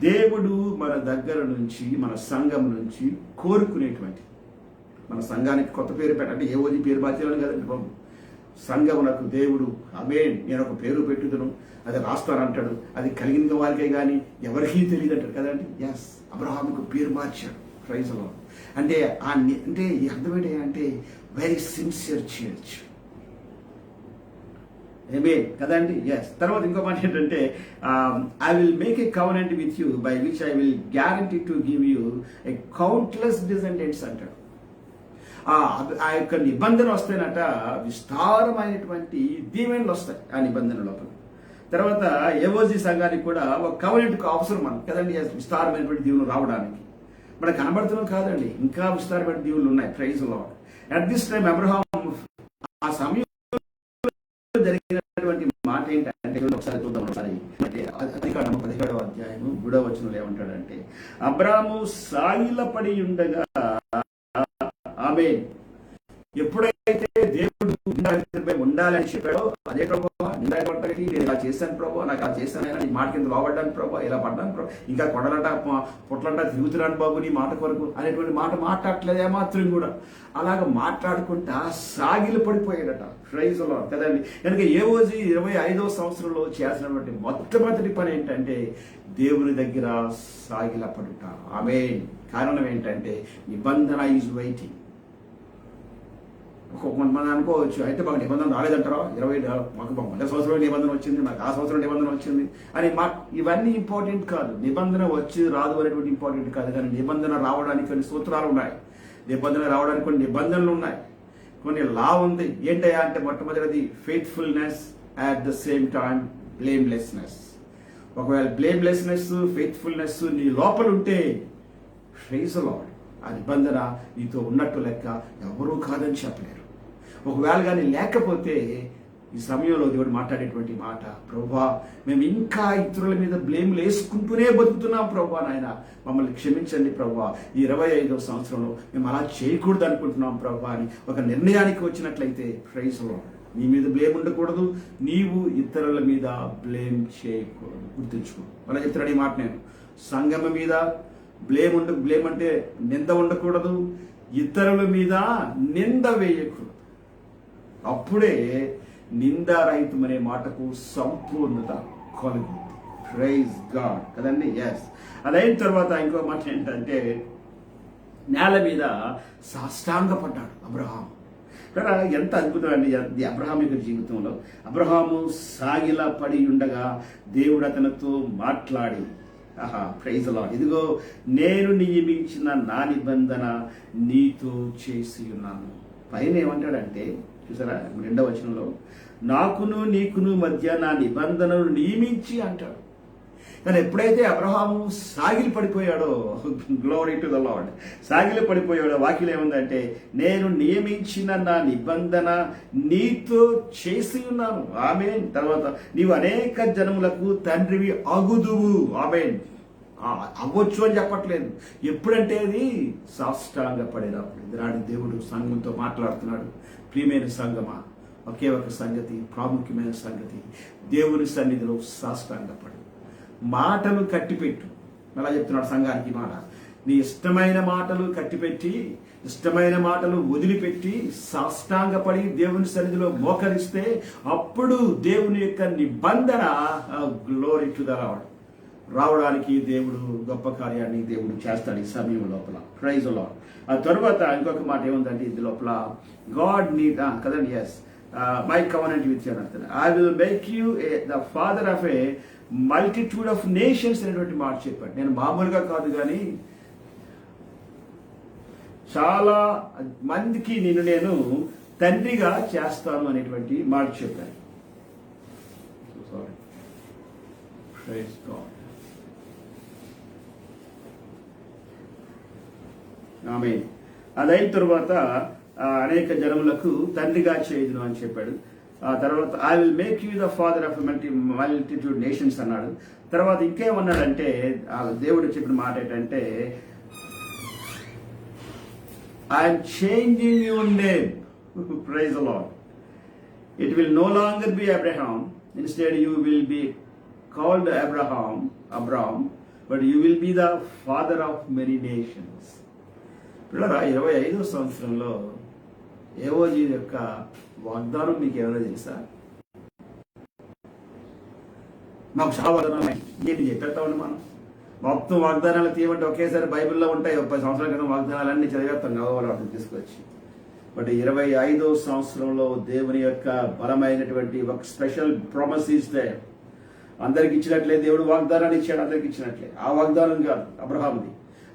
దేవుడు మన దగ్గర నుంచి, మన సంఘం నుంచి కోరుకునేటువంటి, మన సంఘానికి కొత్త పేరు పెట్టండి, ఏ ఓది పేరు మార్చాలని కదండి బాబు. సంఘమునకు దేవుడు ఆమేన్ నేను ఒక పేరు పెట్టుదును, అది రాస్తానంటాడు. అది కలిగిన వారికే కానీ ఎవరికీ తెలియదు అంటాడు కదండి. ఎస్, అబ్రహాముకు పేరు మార్చాడు. Praise Lord. అంటే అంటే అర్థమేంటి అంటే వెరీ సిన్సియర్ చర్చ్. ఆమేన్ కదండి. ఎస్. తర్వాత ఇంకో మాట ఏంటంటే, I will make a covenant with you by which I will guarantee to give you A countless descendants అంటాడు. ఆ యొక్క నిబంధన వస్తేనట విస్తారమైనటువంటి దీవెనలు వస్తాయి ఆ నిబంధన లోపల. తర్వాత ఏవోజీ సంఘానికి కూడా ఒక కవెనెంట్ అవసరం మనకు కదండి, విస్తారమైనటువంటి దీవులు రావడానికి. మనకు కనబడుతున్నాం కాదండి, ఇంకా విస్తారమైన దీవులు ఉన్నాయి. Praise Lord. At this time Abraham ఆ సమయంలో జరిగినటువంటి మాట ఏంటంటే, ఒకసారి చూద్దాం. ఒకసారి 17వ అధ్యాయము 3వ వచనంలో ఏమంటాడంటే, అబ్రాము సాగిలపడి ఉండగా ఆమేన్ ఎప్పుడైతే దేవుడు ఉండాలని చెప్పాడో, అదే ప్రభువా నిందాపడతానికి నేను ఇలా చేశాను ప్రభు, నాకు అలా చేశాను, నీ మాట కింద లోబడ్డాను ప్రభు, ఇలా పడ్డాను ప్రభు, ఇంకా కొడలంట పొట్లంట తిరుగుతున్నాను బాబు నీ మాట కొరకు అనేటువంటి మాట మాట్లాడట్లేదు ఏమాత్రం కూడా. అలాగ మాట్లాడుకుంటా సాగిలు పడిపోయాడట. ప్రైజ్ లార్డ్ కదండి. కనుక ఏవోజీ 25వ సంవత్సరంలో చేసినటువంటి మొట్టమొదటి పని ఏంటంటే దేవుని దగ్గర సాగిల పడుట. ఆమేన్. కారణం ఏంటంటే నిబంధన ఈజ్ వెయిటింగ్. కొంతమంది అనుకోవచ్చు, అయితే మాకు నిబంధన రాలేదంటారా, మాకు మొదటి సంవత్సరం నిబంధన వచ్చింది, మాకు ఆ సంవత్సరం నిబంధన వచ్చింది అని ఇవన్నీ ఇంపార్టెంట్ కాదు. నిబంధన వచ్చి రాదు అనేటువంటి ఇంపార్టెంట్ కాదు. కానీ నిబంధన రావడానికి కొన్ని సూత్రాలు ఉన్నాయి, నిబంధన రావడానికి కొన్ని నిబంధనలు ఉన్నాయి, కొన్ని లా ఉంది. ఏంటయ్యా అంటే మొట్టమొదటిది faithfulness, at the same time blamelessness. ఒకవేళ బ్లేమ్లెస్నెస్, ఫెయిత్ఫుల్నెస్ నీ లోపల ఉంటే ప్రైజ్ లార్డ్ ఆ నిబంధన నీతో ఉన్నట్టు లెక్క, ఎవరూ కాదని చెప్పలేరు. ఒకవేళ కానీ లేకపోతే ఈ సమయంలో దేవుడు మాట్లాడేటువంటి మాట, ప్రభువా మేము ఇంకా ఇతరుల మీద బ్లేమ్లు వేసుకుంటూనే బతుకుతున్నాం ప్రభువా, నాయన మమ్మల్ని క్షమించండి ప్రభువా, ఈ 25వ సంవత్సరంలో మేము అలా చేయకూడదు అనుకుంటున్నాం ప్రభువా అని ఒక నిర్ణయానికి వచ్చినట్లయితే ప్రైజ్ లార్డ్ నీ మీద బ్లేమ్ ఉండకూడదు, నీవు ఇతరుల మీద బ్లేమ్ చేయకూడదు. గుర్తుంచుకో. అలా చెప్తున్నాడు ఈ మాట. నేను సంఘం మీద బ్లేమ్ అంటే నింద ఉండకూడదు, ఇతరుల మీద నింద వేయకూడదు. అప్పుడే నిందారహితం అనే మాటకు సంపూర్ణత కలుగుతుంది. ప్రైజ్ గాడ్ కదండి. ఎస్. అదైన తర్వాత ఇంకో మాట ఏంటంటే, నేల మీద సాష్టాంగపడ్డాడు అబ్రహాం. కదా, ఎంత అద్భుతమండి అబ్రహాం యొక్క జీవితంలో. అబ్రహాము సాగిలా పడి ఉండగా దేవుడు అతనితో మాట్లాడి, ప్రైజ్ లార్డ్, ఇదిగో నేను నియమించిన నా నిబంధన నీతో చేసి ఉన్నాను. పైన ఏమంటాడంటే చూసారా, 2వ వచనంలో, నాకును నీకును మధ్య నా నిబంధనను నియమించి అంటాడు. కానీ ఎప్పుడైతే అబ్రహాము సాగిలి పడిపోయాడో, గ్లోరీ టు ద లార్డ్, సాగిలి పడిపోయాడో, వాక్యం ఏముందంటే, నేను నియమించిన నా నిబంధన నీతో చేసి ఉన్నాను. ఆమేన్. తర్వాత నీవు అనేక జనములకు తండ్రివి అగుదువు. ఆమేన్. అవ్వచ్చు అని చెప్పట్లేదు. ఎప్పుడంటే అది సాష్టాంగ పడేటప్పుడు. ఈనాడు దేవుడు సంఘంతో మాట్లాడుతున్నాడు. ప్రియమైన సంఘమా, ఒకే ఒక సంగతి, ప్రాముఖ్యమైన సంగతి, దేవుని సన్నిధిలో సాష్టాంగపడు. మాటలు కట్టిపెట్టు. అలా చెప్తున్నాడు సంఘానికి మాట. నీ ఇష్టమైన మాటలు కట్టిపెట్టి, ఇష్టమైన మాటలు వదిలిపెట్టి సాష్టాంగపడి దేవుని సన్నిధిలో మోకరిస్తే అప్పుడు దేవుని యొక్క నిబంధన, గ్లోరీ టు ద లార్డ్, రావడానికి దేవుడు గొప్ప కార్యాన్ని దేవుడు చేస్తాడు ఈ సమయం లోపల. Praise lord. ఆ తర్వాత ఇంకొక మాట ఏముందంటే ఇది లోపల, గాడ్ నీడ్ కదండి. Yes, my covenant with you అంటారు. I will make you the father of a multitude of nations అనేటువంటి మాట చెప్పాడు. నేను మామూలుగా కాదు కానీ చాలా మందికి నేను తండ్రిగా చేస్తాను అనేటువంటి మాట చెప్పాను. Praise God. ఆమేన్. అదైన తర్వాత అనేక జనములకు తండ్రిగా చేయుదును అని చెప్పాడు. ఆ తర్వాత I will make you the father of multitude nations అన్నాడు. తర్వాత ఇంకేమన్నాడంటే, దేవుడు చెప్పిన మాట ఏంటంటే, I'm changing your name. Praise the Lord. It will no longer be Abraham, instead you will be called Abram, but you will be the father of many nations. పిల్లరా, 25వ సంవత్సరంలో ఏవోజీ యొక్క వాగ్దానం మీకు ఏమైనా తెలుసా? మాకు చాలా వాగ్దానాలు ఏంటి చెప్పేస్తామండి. మనం మొత్తం వాగ్దానాలు తీయమంటే ఒకేసారి బైబిల్లో ఉంటాయి. 30 సంవత్సరాల క్రితం వాగ్దానాలన్నీ చదివేస్తాం కావాలి వాటిని తీసుకొచ్చి. బట్ 25వ సంవత్సరంలో దేవుని యొక్క బలమైనటువంటి ఒక స్పెషల్ ప్రామిస్ ఇస్ దేర్. అందరికి ఇచ్చినట్లే దేవుడు వాగ్దానాన్ని ఇచ్చాడు, అందరికి ఇచ్చినట్లే. ఆ వాగ్దానం కాదు అబ్రహాంది.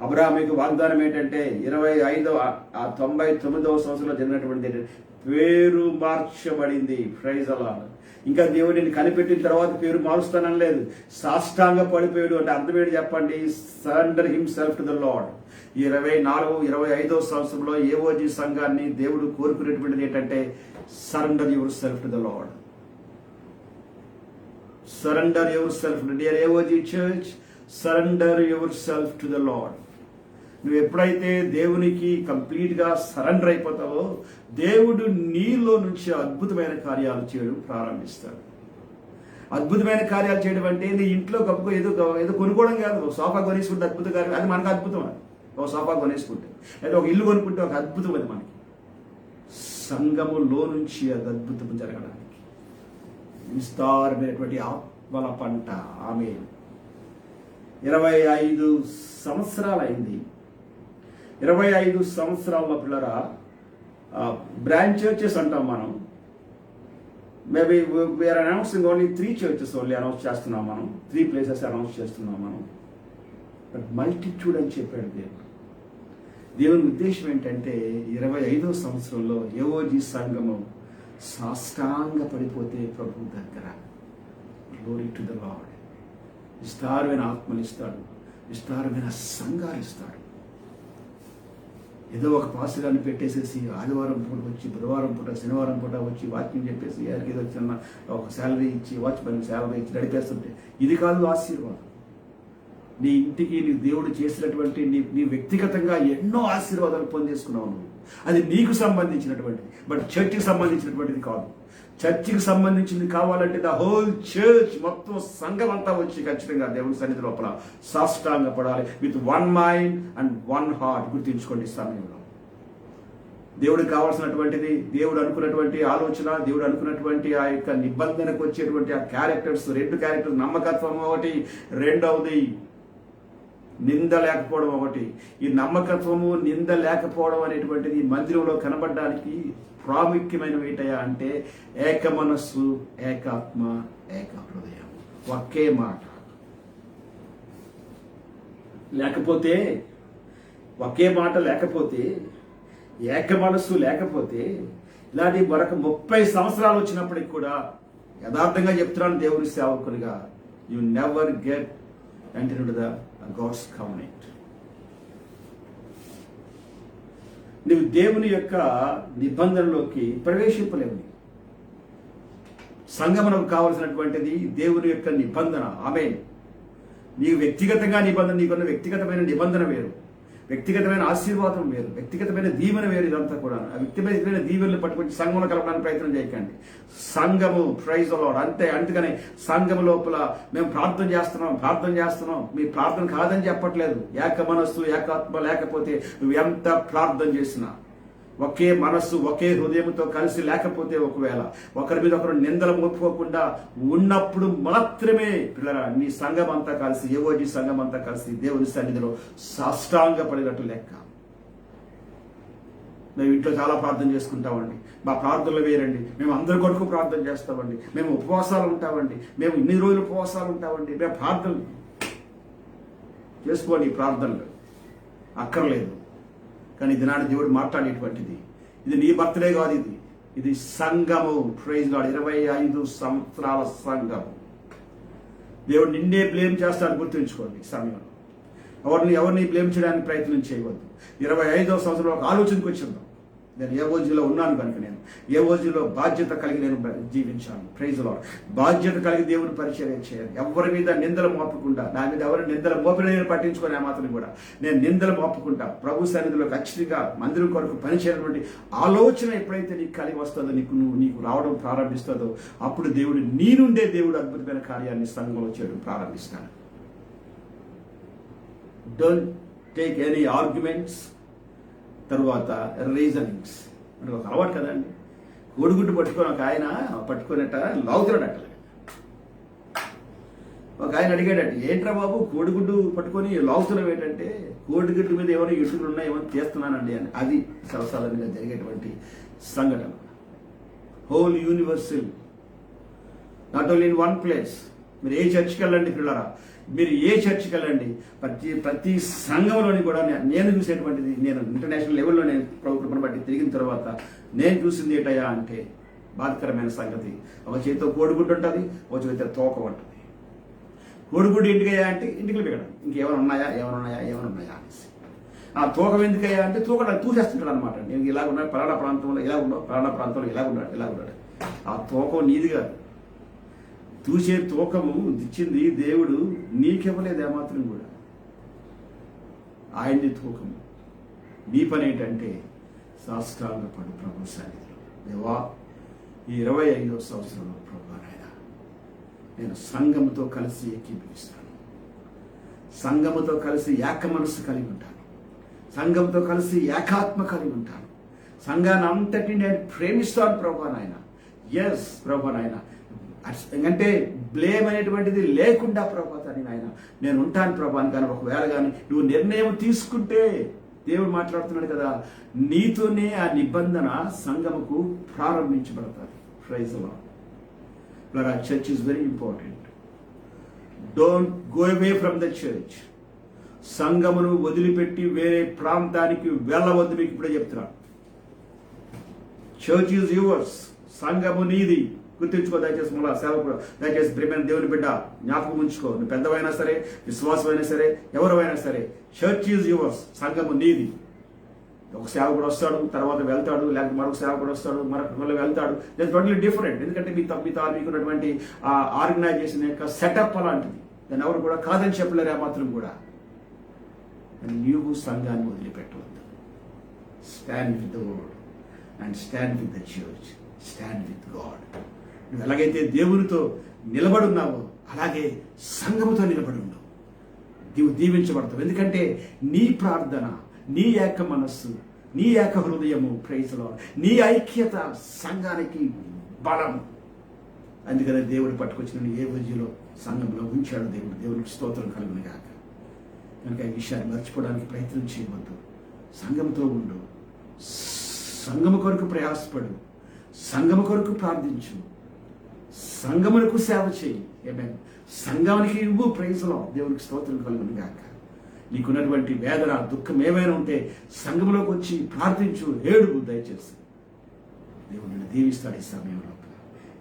అబ్రహాం యొక్క వాగ్దానం ఏంటంటే 99వ సంవత్సరంలో జరిగినటువంటి పేరు మార్చబడింది. ప్రైజ్ అలాడ్. ఇంకా దేవుడిని కనిపెట్టిన తర్వాత పేరు మారుస్తానని లేదు, సాష్టాంగ పడిపోయాడు. అంటే అర్థం ఏంటి చెప్పండి? Surrender himself to the lord. 25వ సంవత్సరంలో ఏవోజీ సంఘాన్ని దేవుడు కోరుకునేటువంటిది ఏంటంటే, surrender yourself to the lord. Surrender yourself. Dear AOG church, surrender yourself to the lord. నువ్వు ఎప్పుడైతే దేవునికి కంప్లీట్గా సరెండర్ అయిపోతావో, దేవుడు నీలో నుంచి అద్భుతమైన కార్యాలు చేయడం ప్రారంభిస్తాడు. అద్భుతమైన కార్యాలు చేయడం అంటే నీ ఇంట్లో గొప్ప ఏదో కొనుక్కోవడం కాదు. ఒక సోఫా కొనేసుకుంటే అద్భుత కార్యం, అది మనకు అద్భుతం. అది ఒక సోఫా కొనేసుకుంటే, లేదా ఒక ఇల్లు కొనుక్కుంటే ఒక అద్భుతం. అది మనకి సంఘములో నుంచి అది అద్భుతం జరగడానికి విస్తారమైనటువంటి ఆత్మల పంట. ఆమె 25 సంవత్సరాలు అయింది. 25 సంవత్సరాల పిల్లరా, బ్రాంచ్ చర్చెస్ అంటాం మనం. Maybe we're announcing only 3 churches only announce చేస్తున్నాం మనం. 3 places అనౌన్స్ చేస్తున్నాం మనం. బట్ మల్టిట్యూడ్ అని చెప్పాడు దేవుడు. దేవుని ఉద్దేశం ఏంటంటే 25వ సంవత్సరంలో ఏవోజీ సంఘము సాష్టాంగ పడిపోతే ప్రభు దగ్గర, గ్లోరీ టు ద లార్డ్, విస్తారమైన ఆత్మలు ఇస్తాడు, విస్తారమైన సంఘాలు ఇస్తాడు. ఏదో ఒక పాస్టర్ని పెట్టేసేసి ఆదివారం పూట వచ్చి, బుధవారం పూట, శనివారం పూట వచ్చి వాక్యం చెప్పేసి ఏదో చిన్న ఒక శాలరీ ఇచ్చి, వాచ్మెన్ శాలరీ ఇచ్చి నడిపేస్తుంటే ఇది కాదు ఆశీర్వాదం. నీ ఇంటికి నీ దేవుడు చేసినటువంటి నీ వ్యక్తిగతంగా ఎన్నో ఆశీర్వాదాలు పొందేసుకున్నావు. నువ్వు అది నీకు సంబంధించినటువంటిది, బట్ చర్చికి సంబంధించినటువంటిది కాదు. చర్చికి సంబంధించింది కావాలంటే ద హోల్ చర్చ్, మొత్తం సంఘం అంతా వచ్చి ఖచ్చితంగా దేవుని సన్నిధి లోపల సాష్టాంగ పడాలి with one mind and one heart. గుర్తుంచుకోండి, ఈ సమయంలో దేవుడికి కావాల్సినటువంటిది, దేవుడు అనుకున్నటువంటి ఆలోచన, దేవుడు అనుకున్నటువంటి ఆ యొక్క నిబంధనకు వచ్చేటువంటి ఆ క్యారెక్టర్స్, 2 క్యారెక్టర్స్, నమ్మకత్వం ఒకటి, రెండవది నింద లేకపోవడం ఒకటి. ఈ నమ్మకత్వము, నింద లేకపోవడం అనేటువంటిది మందిరంలో కనబడడానికి ప్రాముఖ్యమైనవి ఏంటయ్యా అంటే ఏక మనస్సు, ఏకాత్మ, ఏక హృదయం, ఒకే మాట. లేకపోతే ఒకే మాట లేకపోతే, ఏక మనస్సు లేకపోతే, ఇలాంటి మరొక 30 సంవత్సరాలు వచ్చినప్పటికి కూడా యథార్థంగా చెప్తున్నాను దేవుని సేవకునిగా, you never get enter into the God's covenant. నువ్వు దేవుని యొక్క నిబంధనలోకి ప్రవేశింపలేవు. సంగమనకు కావలసినటువంటిది దేవుని యొక్క నిబంధన. ఆమేన్. నీకు వ్యక్తిగతంగా నిబంధన, నీకున్న వ్యక్తిగతమైన నిబంధన వేరు, వ్యక్తిగతమైన ఆశీర్వాదం వేరు, వ్యక్తిగతమైన దీవెన వేరు. ఇదంతా కూడా ఆ వ్యక్తిగతమైన దీవెనలు పట్టుకొచ్చి సంఘంలో కలపడానికి ప్రయత్నం చేయకండి. సంఘము, ప్రైజ్ ద లార్డ్, అంతే. అందుకని సంఘము లోపల మేము ప్రార్థన చేస్తున్నాం, మీ ప్రార్థన కాదని చెప్పట్లేదు. ఏక మనస్సు, ఏకాత్మ లేకపోతే నువ్వు ఎంత ప్రార్థన చేసినా, ఒకే మనస్సు, ఒకే హృదయంతో కలిసి లేకపోతే, ఒకవేళ ఒకరి మీద ఒకరు నిందలు మోపుకోకుండా ఉన్నప్పుడు మాత్రమే పిల్లరా నీ సంఘం అంతా కలిసి, ఏవోజీ సంఘం అంతా కలిసి దేవుని సన్నిధిలో సాష్టాంగ పడినట్టు లెక్క. మేము ఇంట్లో చాలా ప్రార్థన చేసుకుంటామండి, మా ప్రార్థనలు వేరండి, మేము అందరి కొరకు ప్రార్థన చేస్తామండి, మేము ఉపవాసాలు ఉంటామండి, మేము ఇన్ని రోజులు ఉపవాసాలు ఉంటామండి, మేము ప్రార్థనలు చేసుకోండి. ప్రార్థనలు అక్కర్లేదు. కానీ దినాన్ని దేవుడు మాట్లాడేటువంటిది ఇది నీ బర్త్డే కాదు, ఇది సంఘము. Praise lord. 25 సంవత్సరాల సంఘము. దేవుడు నిన్నే బ్లేమ్ చేస్తాడు, గుర్తుంచుకోండి. సమయంలో ఎవరిని బ్లేమ్ చేయడానికి ప్రయత్నం చేయవద్దు. 25వ సంవత్సరంలో ఒక ఆలోచనకు వచ్చిందాం, నేను ఏ ఓజీలో ఉన్నాను కనుక నేను ఏ ఓజీలో బాధ్యత కలిగి నేను జీవించాను. Praise lord. బాధ్యత కలిగి దేవుని పరిచర్య చేయాలి. ఎవరి మీద నిందలు మోపకుండా, నా మీద ఎవరి నిందలు మోపిన నేను పట్టించుకుని ఆ మాత్రం కూడా నేను నిందలు మోపకుండా ప్రభు సన్నిధిలో ఖచ్చితంగా మందిరం కొరకు పనిచేయటువంటి ఆలోచన ఎప్పుడైతే నీకు కలిగి వస్తుందో, నీకు రావడం ప్రారంభిస్తుందో, అప్పుడు దేవుడు నీ నుండే దేవుడు అద్భుతమైన కార్యాన్ని సంఘంలో చేయడం ప్రారంభిస్తాడు. డోంట్ టేక్ ఎనీ ఆర్గ్యుమెంట్స్, తరువాత రీజనింగ్స్. మనకు ఒక అలవాటు కదండి, కోడిగుడ్డు పట్టుకొని ఒక ఆయన పట్టుకునేట లాగుతున్నాడట. ఒక ఆయన అడిగాడట, ఏంట్రా బాబు కోడిగుడ్డు పట్టుకొని లాగుతున్నావు ఏంటంటే, కోడిగుడ్డు మీద ఏమైనా ఇటుకలు ఉన్నాయో ఏమైనా తీస్తున్నానండి అని. అది సర్వసాధారణంగా జరిగేటువంటి సంఘటన. Whole universal, not only in one place. మీరు ఏ చర్చికి వెళ్ళండి పిల్లరా, మీరు ఏ చర్చికి వెళ్ళండి, ప్రతి సంఘంలోని కూడా నేను చూసేటువంటిది, నేను ఇంటర్నేషనల్ లెవెల్లో నేను ప్రభుత్వం బట్టి తిరిగిన తర్వాత నేను చూసింది ఏంటయ్యా అంటే బాధకరమైన సంగతి. ఒక చేతితో కోడిగుడ్డు ఉంటుంది, ఒక చేతితో తోక ఉంటుంది. కోడిగుడ్డు ఇంటికయ్యా అంటే ఇంటికి పెట్టడం, ఇంకేమైనా ఉన్నాయా అనేసి. ఆ తూకం ఎందుకయ్యా అంటే తూసేస్తుంటాడు అనమాట. నేను ఇలా ఉన్నాడు, పలానా ప్రాంతంలో ఇలా ఉన్నాడు, పలానా ప్రాంతంలో ఇలా ఉన్నాడు. ఆ తూకం నీది కాదు. చూసే తూకము ఇచ్చింది దేవుడు, నీకివ్వలేదు ఏమాత్రం కూడా. ఆయన్ని తూకము. నీ పని ఏంటంటే సాష్టాంగపడు ప్రభు సన్నిధిలో. దేవా, ఈ 25వ సంవత్సరంలో ప్రభు నాయనా నేను సంఘముతో కలిసి ఏకీభవిస్తాను, సంఘముతో కలిసి ఏక మనస్సు కలిగి ఉంటాను, సంఘంతో కలిసి ఏకాత్మ కలిగి ఉంటాను, సంఘాన్ని అంతటిని నేను ప్రేమిస్తాను ప్రభు నాయన. ఎస్ ప్రభు నాయన, ఎందుకంటే బ్లేమ్ అనేటువంటిది లేకుండా ప్రభాతాన్ని నాయన నేను ఉంటాను ప్రభాని. కానీ ఒకవేళ కానీ నువ్వు నిర్ణయం తీసుకుంటే, దేవుడు మాట్లాడుతున్నాడు కదా, నీతోనే ఆ నిబంధన సంఘముకు ప్రారంభించబడతారు. Praise the lord. Church is very important. Don't go away from the church. సంఘమును వదిలిపెట్టి వేరే ప్రాంతానికి వెళ్ళవద్దు. మీకు ఇప్పుడే చెప్తున్నాను, చర్చ్ ఈజ్ యువర్స్. సంఘము నీది. గుర్తుంచుకో దయచేసి. మళ్ళా సేవకుడు దయచేసి ప్రేమైన దేవుని బిడ్డ జ్ఞాపకం ఉంచుకో. నువ్వు పెద్దవైనా సరే, విశ్వాసమైనా సరే, ఎవరైనా సరే, చర్చ్ ఈజ్ యువర్స్. సంఘము నీది. ఒక సేవకుడు వస్తాడు, తర్వాత వెళ్తాడు, లేకపోతే మరొక సేవకుడు వస్తాడు, మరొక వెళ్తాడు. That's totally different. ఎందుకంటే మీకున్నటువంటి ఆ ఆర్గనైజేషన్ యొక్క సెటప్ అలాంటిది. దాన్ని ఎవరు కూడా కాదని చెప్పలేరు ఆ మాత్రం కూడా. నువ్వు సంఘాన్ని వదిలిపెట్టవద్దు. Stand with the word and stand with the church, stand with God. నువ్వు ఎలాగైతే దేవునితో నిలబడున్నావో అలాగే సంఘముతో నిలబడి ఉండవు. నీవు దీవించబడతావు. ఎందుకంటే నీ ప్రార్థన, నీ ఏక మనస్సు, నీ ఏక హృదయము, ప్రైజ్లో నీ ఐక్యత సంఘానికి బలం. అందుకనే దేవుడు పట్టుకొచ్చిన ఏ వజ్జీలో సంఘంలో ఉంచాడు దేవుడు. దేవునికి స్తోత్రం కలుగును గాక. కనుక ఈ విషయాన్ని మర్చిపోవడానికి ప్రయత్నం చేయవద్దు. సంఘంతో ఉండు, సంఘము కొరకు ప్రయాసపడు, సంఘము కొరకు ప్రార్థించు, సంఘమునకు సేవ చేయి. ఏమేమి సంఘానికి ఇవ్వు. ప్రైజ్లో దేవునికి స్తోత్రం కలుగును గాక. నీకున్నటువంటి వేదన, దుఃఖం ఏమైనా ఉంటే సంఘంలోకి వచ్చి ప్రార్థించు, ఏడుగు దయచేసి. దేవుడు నిన్ను దీవిస్తాడు. ఈ సమయంలో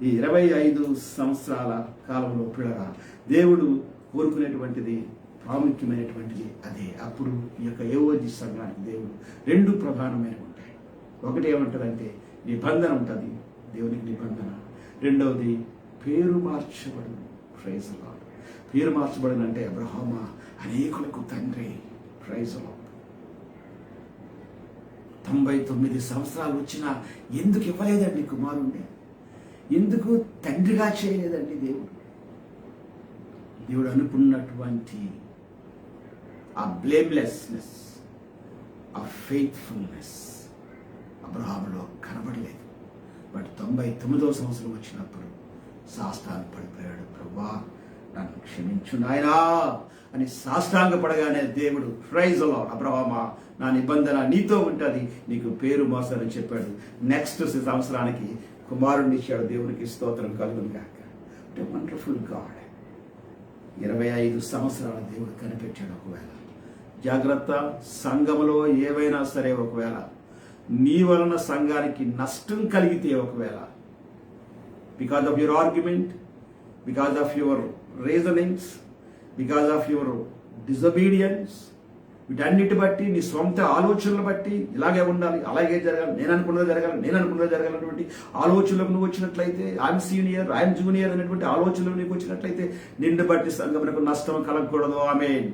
ఈ 25 సంవత్సరాల కాలంలో పిల్లగా దేవుడు కోరుకునేటువంటిది, ప్రాముఖ్యమైనటువంటిది అదే. అప్పుడు ఈ యొక్క ఏఓజీ సంఘానికి దేవుడు 2 ప్రధానమైనవి ఉంటాయి. ఒకటి ఏమంటారంటే నిబంధన ఉంటుంది, దేవునికి నిబంధన. రెండవది పేరు మార్చబడు. Praise lord. పేరు మార్చబడిన అంటే అబ్రహామా అనేకులకు తండ్రి. Praise lord. 99 సంవత్సరాలు వచ్చినా ఎందుకు ఇవ్వలేదండి కుమారుణ్ణి? ఎందుకు తండ్రిగా చేయలేదండి దేవుడు? దేవుడు అనుకున్నటువంటి ఆ బ్లేమ్లెస్నెస్, ఆ ఫెయిత్ఫుల్నెస్ అబ్రహాములో కనబడలేదు. బట్ 99వ సంవత్సరం వచ్చినప్పుడు సాష్టాంగ పడిపోయాడు. ప్రభువా నన్ను క్షమించు నాయనా అని సాష్టాంగ పడగానే దేవుడు ప్రైజ్ లార్డ్, అబ్రహామా నా నిబంధన నీతో ఉంటుంది, నీకు పేరు మోసాలని చెప్పాడు. నెక్స్ట్ సంవత్సరానికి కుమారుడిని ఇచ్చాడు. దేవునికి స్తోత్రం కలుగును గాక. అంటే వండర్ఫుల్ గాడ్. 25 సంవత్సరాల దేవుడు కనిపెట్టాడు. ఒకవేళ జాగ్రత్త, సంఘములో ఏవైనా సరే ఒకవేళ నీ వలన సంఘానికి నష్టం కలిగితే, ఒకవేళ because of your argument, because of your reasonings, because of your disobedience, వీటన్నిటి బట్టి నీ సొంత ఆలోచనలు బట్టి ఇలాగే ఉండాలి, అలాగే జరగాలి, నేను అనుకున్నది జరగాలన్నటువంటి ఆలోచనలకు నువ్వు వచ్చినట్లయితే, ఐఎమ్ సీనియర్, ఐఎమ్ జూనియర్ అనేటువంటి ఆలోచనలు నీకు వచ్చినట్లయితే నిన్ను బట్టి సంఘమునకు నష్టం కలగకూడదు. ఆమేన్.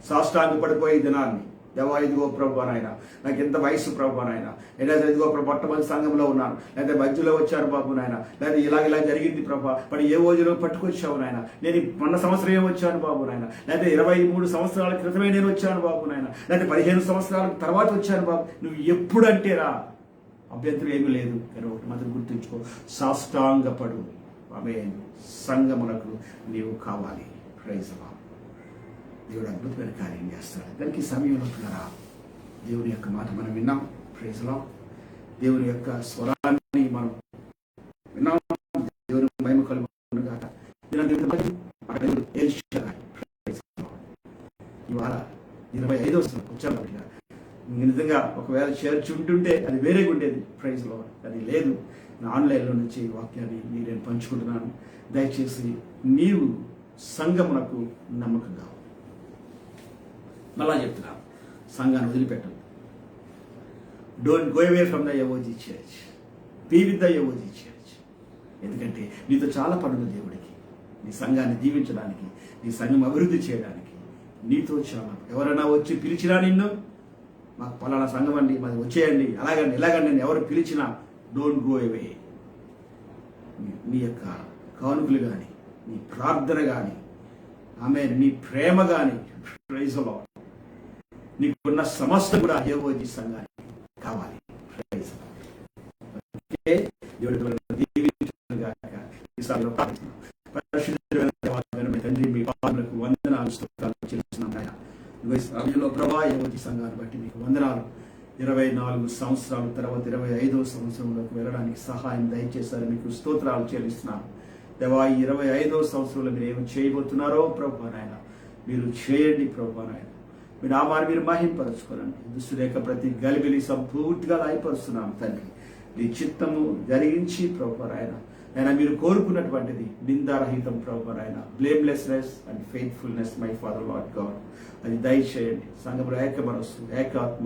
సాష్టాంగ పడిపోయే దినాన్ని, దేవా ఇదిగో ప్రభు నాయన, నాకు ఎంత వయసు ప్రభు నాయన, లేదా ఇదిగో ప్రభు మొట్టమొదటి సంఘంలో ఉన్నాను, లేదా మధ్యలో వచ్చాను బాబు నాయన, లేదా ఇలా జరిగింది ప్రభు, మరి ఏ రోజులో పట్టుకొచ్చావు నాయన, నేను మొన్న సంవత్సరమే వచ్చాను బాబు నాయన, లేదా 23 సంవత్సరాల క్రితమే నేను వచ్చాను బాబు నాయన, లేదా 15 సంవత్సరాల తర్వాత వచ్చాను బాబు. నువ్వు ఎప్పుడంటే రా, అభ్యంతరం ఏమీ లేదు. కానీ ఒకటి మాత్రం గుర్తుంచుకో, సాష్టాంగపడు. ఆమేన్. సంఘమునకు నీవు కావాలి. Praise Lord. దేవుడు అద్భుతమైన కార్యం చేస్తాడు. దానికి సమయంలో దేవుని యొక్క మాట మనం విన్నాం. Praise Lord. దేవుని యొక్క స్వరాన్ని మనం విన్నాం. దేవుని మహిమ కలుగును గాక. ఇవాళ 25వ సంవత్సరం వచ్చాను. నిజంగా ఒకవేళ చేర్చి ఉంటుంటే అది వేరేగా ఉండేది. Praise Lord. అది లేదు. ఆన్లైన్లో నుంచి వాక్యాన్ని నేను పంచుకుంటున్నాను. దయచేసి నీవు సంఘమునకు నమ్మకంగా, మళ్ళా చెప్తున్నాను, సంఘాన్ని వదిలిపెట్టదు. Don't go away from the AOG church, be with the AOG church. ఎందుకంటే నీతో చాలా పనులు దేవుడికి, నీ సంఘాన్ని దీవించడానికి, నీ సంఘం అభివృద్ధి చేయడానికి నీతో చాలా. ఎవరైనా వచ్చి పిలిచినా నిన్ను, మాకు పలానా సంఘం అండి, మాది వచ్చేయండి, అలాగండి ఇలాగండి ఎవరు పిలిచినా డోంట్ గో అవే. నీ యొక్క కానుకలు కానీ, నీ ప్రార్థన కానీ, ఆమె నీ ప్రేమ కానీ, ప్రైజ్ లార్డ్, నీకున్న సమస్త కూడా ఏఓజీ సంఘానికి కావాలి. Praise Lord. తండ్రి మీ పాదములకు వందనాలు, స్తోత్రాలు చెల్లిస్తున్నాం ఆయన. సమయంలో ప్రభా ఏఓజీ సంఘాన్ని బట్టి మీకు వందనాలు. 24 సంవత్సరాల తర్వాత 25వ సంవత్సరంలోకి వెళ్ళడానికి సహాయం దయచేశారు. మీకు స్తోత్రాలు చెల్లిస్తున్నాం దేవా. ఈ 25వ సంవత్సరంలో మీరు ఏమి చేయబోతున్నారో ప్రభు నాయన మీరు చేయండి ప్రభు నాయన. మీ నామాన్ని మీరు మహింపరచుకోనండి. దుష్టులేక ప్రతి గలిబిలి సంపూర్తిగా లాయపరుస్తున్నాం తండ్రి. నీ చిత్తము జరిగించి ప్రభు నాయన ఆయన మీరు కోరుకున్నటువంటిది నిందారహితం ప్రభు నాయన, blamelessness and faithfulness my father lord God, అది దయచేయండి. సంఘంలో ఏక మనస్సు, ఏకాత్మ,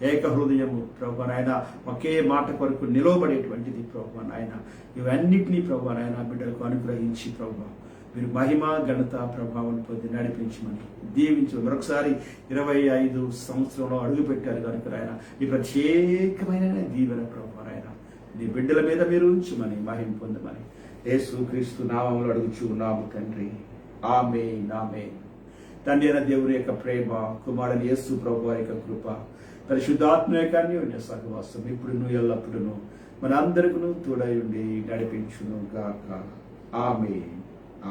ఏక హృదయము ప్రభు నాయన, ఒకే మాట కొరకు నిలవబడేటువంటిది ప్రభు నాయన. ఇవన్నిటినీ ప్రభు నాయన బిడ్డలకు అనుగ్రహించి ప్రభు మీరు మహిమ ఘనత ప్రభావం పొంది నడిపించమని దీవించు. మరొకసారి 25 సంవత్సరంలో అడుగు పెట్టారు కనుక ఆయన ఈ ప్రత్యేకమైన దీవెన ప్రభు ఆయన నీ బిడ్డల మీద మీరు ఉంచమని మహిమ పొందమని యేసు క్రీస్తు నామములో అడుగుచూ ఉన్నాము తండ్రి. ఆమేన్ ఆమేన్. తండ్రి అయిన దేవుని యొక్క ప్రేమ, కుమారుని యేసు ప్రభు యొక్క కృప, పరిశుద్ధాత్మ యొక్క అన్యోన్య సహవాసం ఇప్పుడును ఎల్లప్పుడును మన అందరికీ తోడై ఉండి నడిపించును గాక. Amen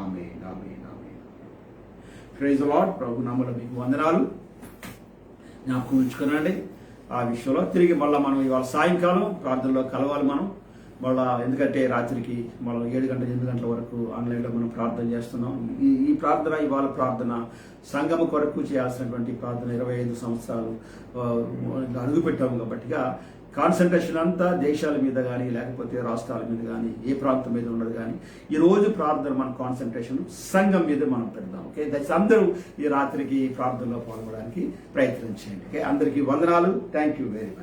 amen amen amen. Praise the lord. ప్రభు నామములో మీకు వందనాలు. జ్ఞాపకం ఉంచుకునండి ఆ విషయంలో. తిరిగి మళ్ళీ మనం ఇవాళ సాయంకాలం ప్రార్థనలో కలవాలి మనం మళ్ళా. ఎందుకంటే రాత్రికి మళ్ళీ 7 గంటల 8 గంటల వరకు ఆన్లైన్లో మనం ప్రార్థన చేస్తున్నాం. ఈ ప్రార్థన ఇవాళ ప్రార్థన సంఘము కొరకు చేయాల్సినటువంటి ప్రార్థన. 25 సంవత్సరాలు అడుగు పెట్టాము కాబట్టిగా కాన్సన్ట్రేషన్ అంతా దేశాల మీద కానీ లేకపోతే రాష్ట్రాల మీద కానీ ఏ ప్రాంతం మీద ఉండదు. కానీ ఈ రోజు ప్రార్థన మన కాన్సన్ట్రేషన్ సంఘం మీద మనం పెడదాం. ఓకే, దయచేసి అందరూ ఈ రాత్రికి ప్రార్థనలో పాల్గొనడానికి ప్రయత్నం చేయండి. ఓకే, అందరికీ వందనాలు. Thank you very much.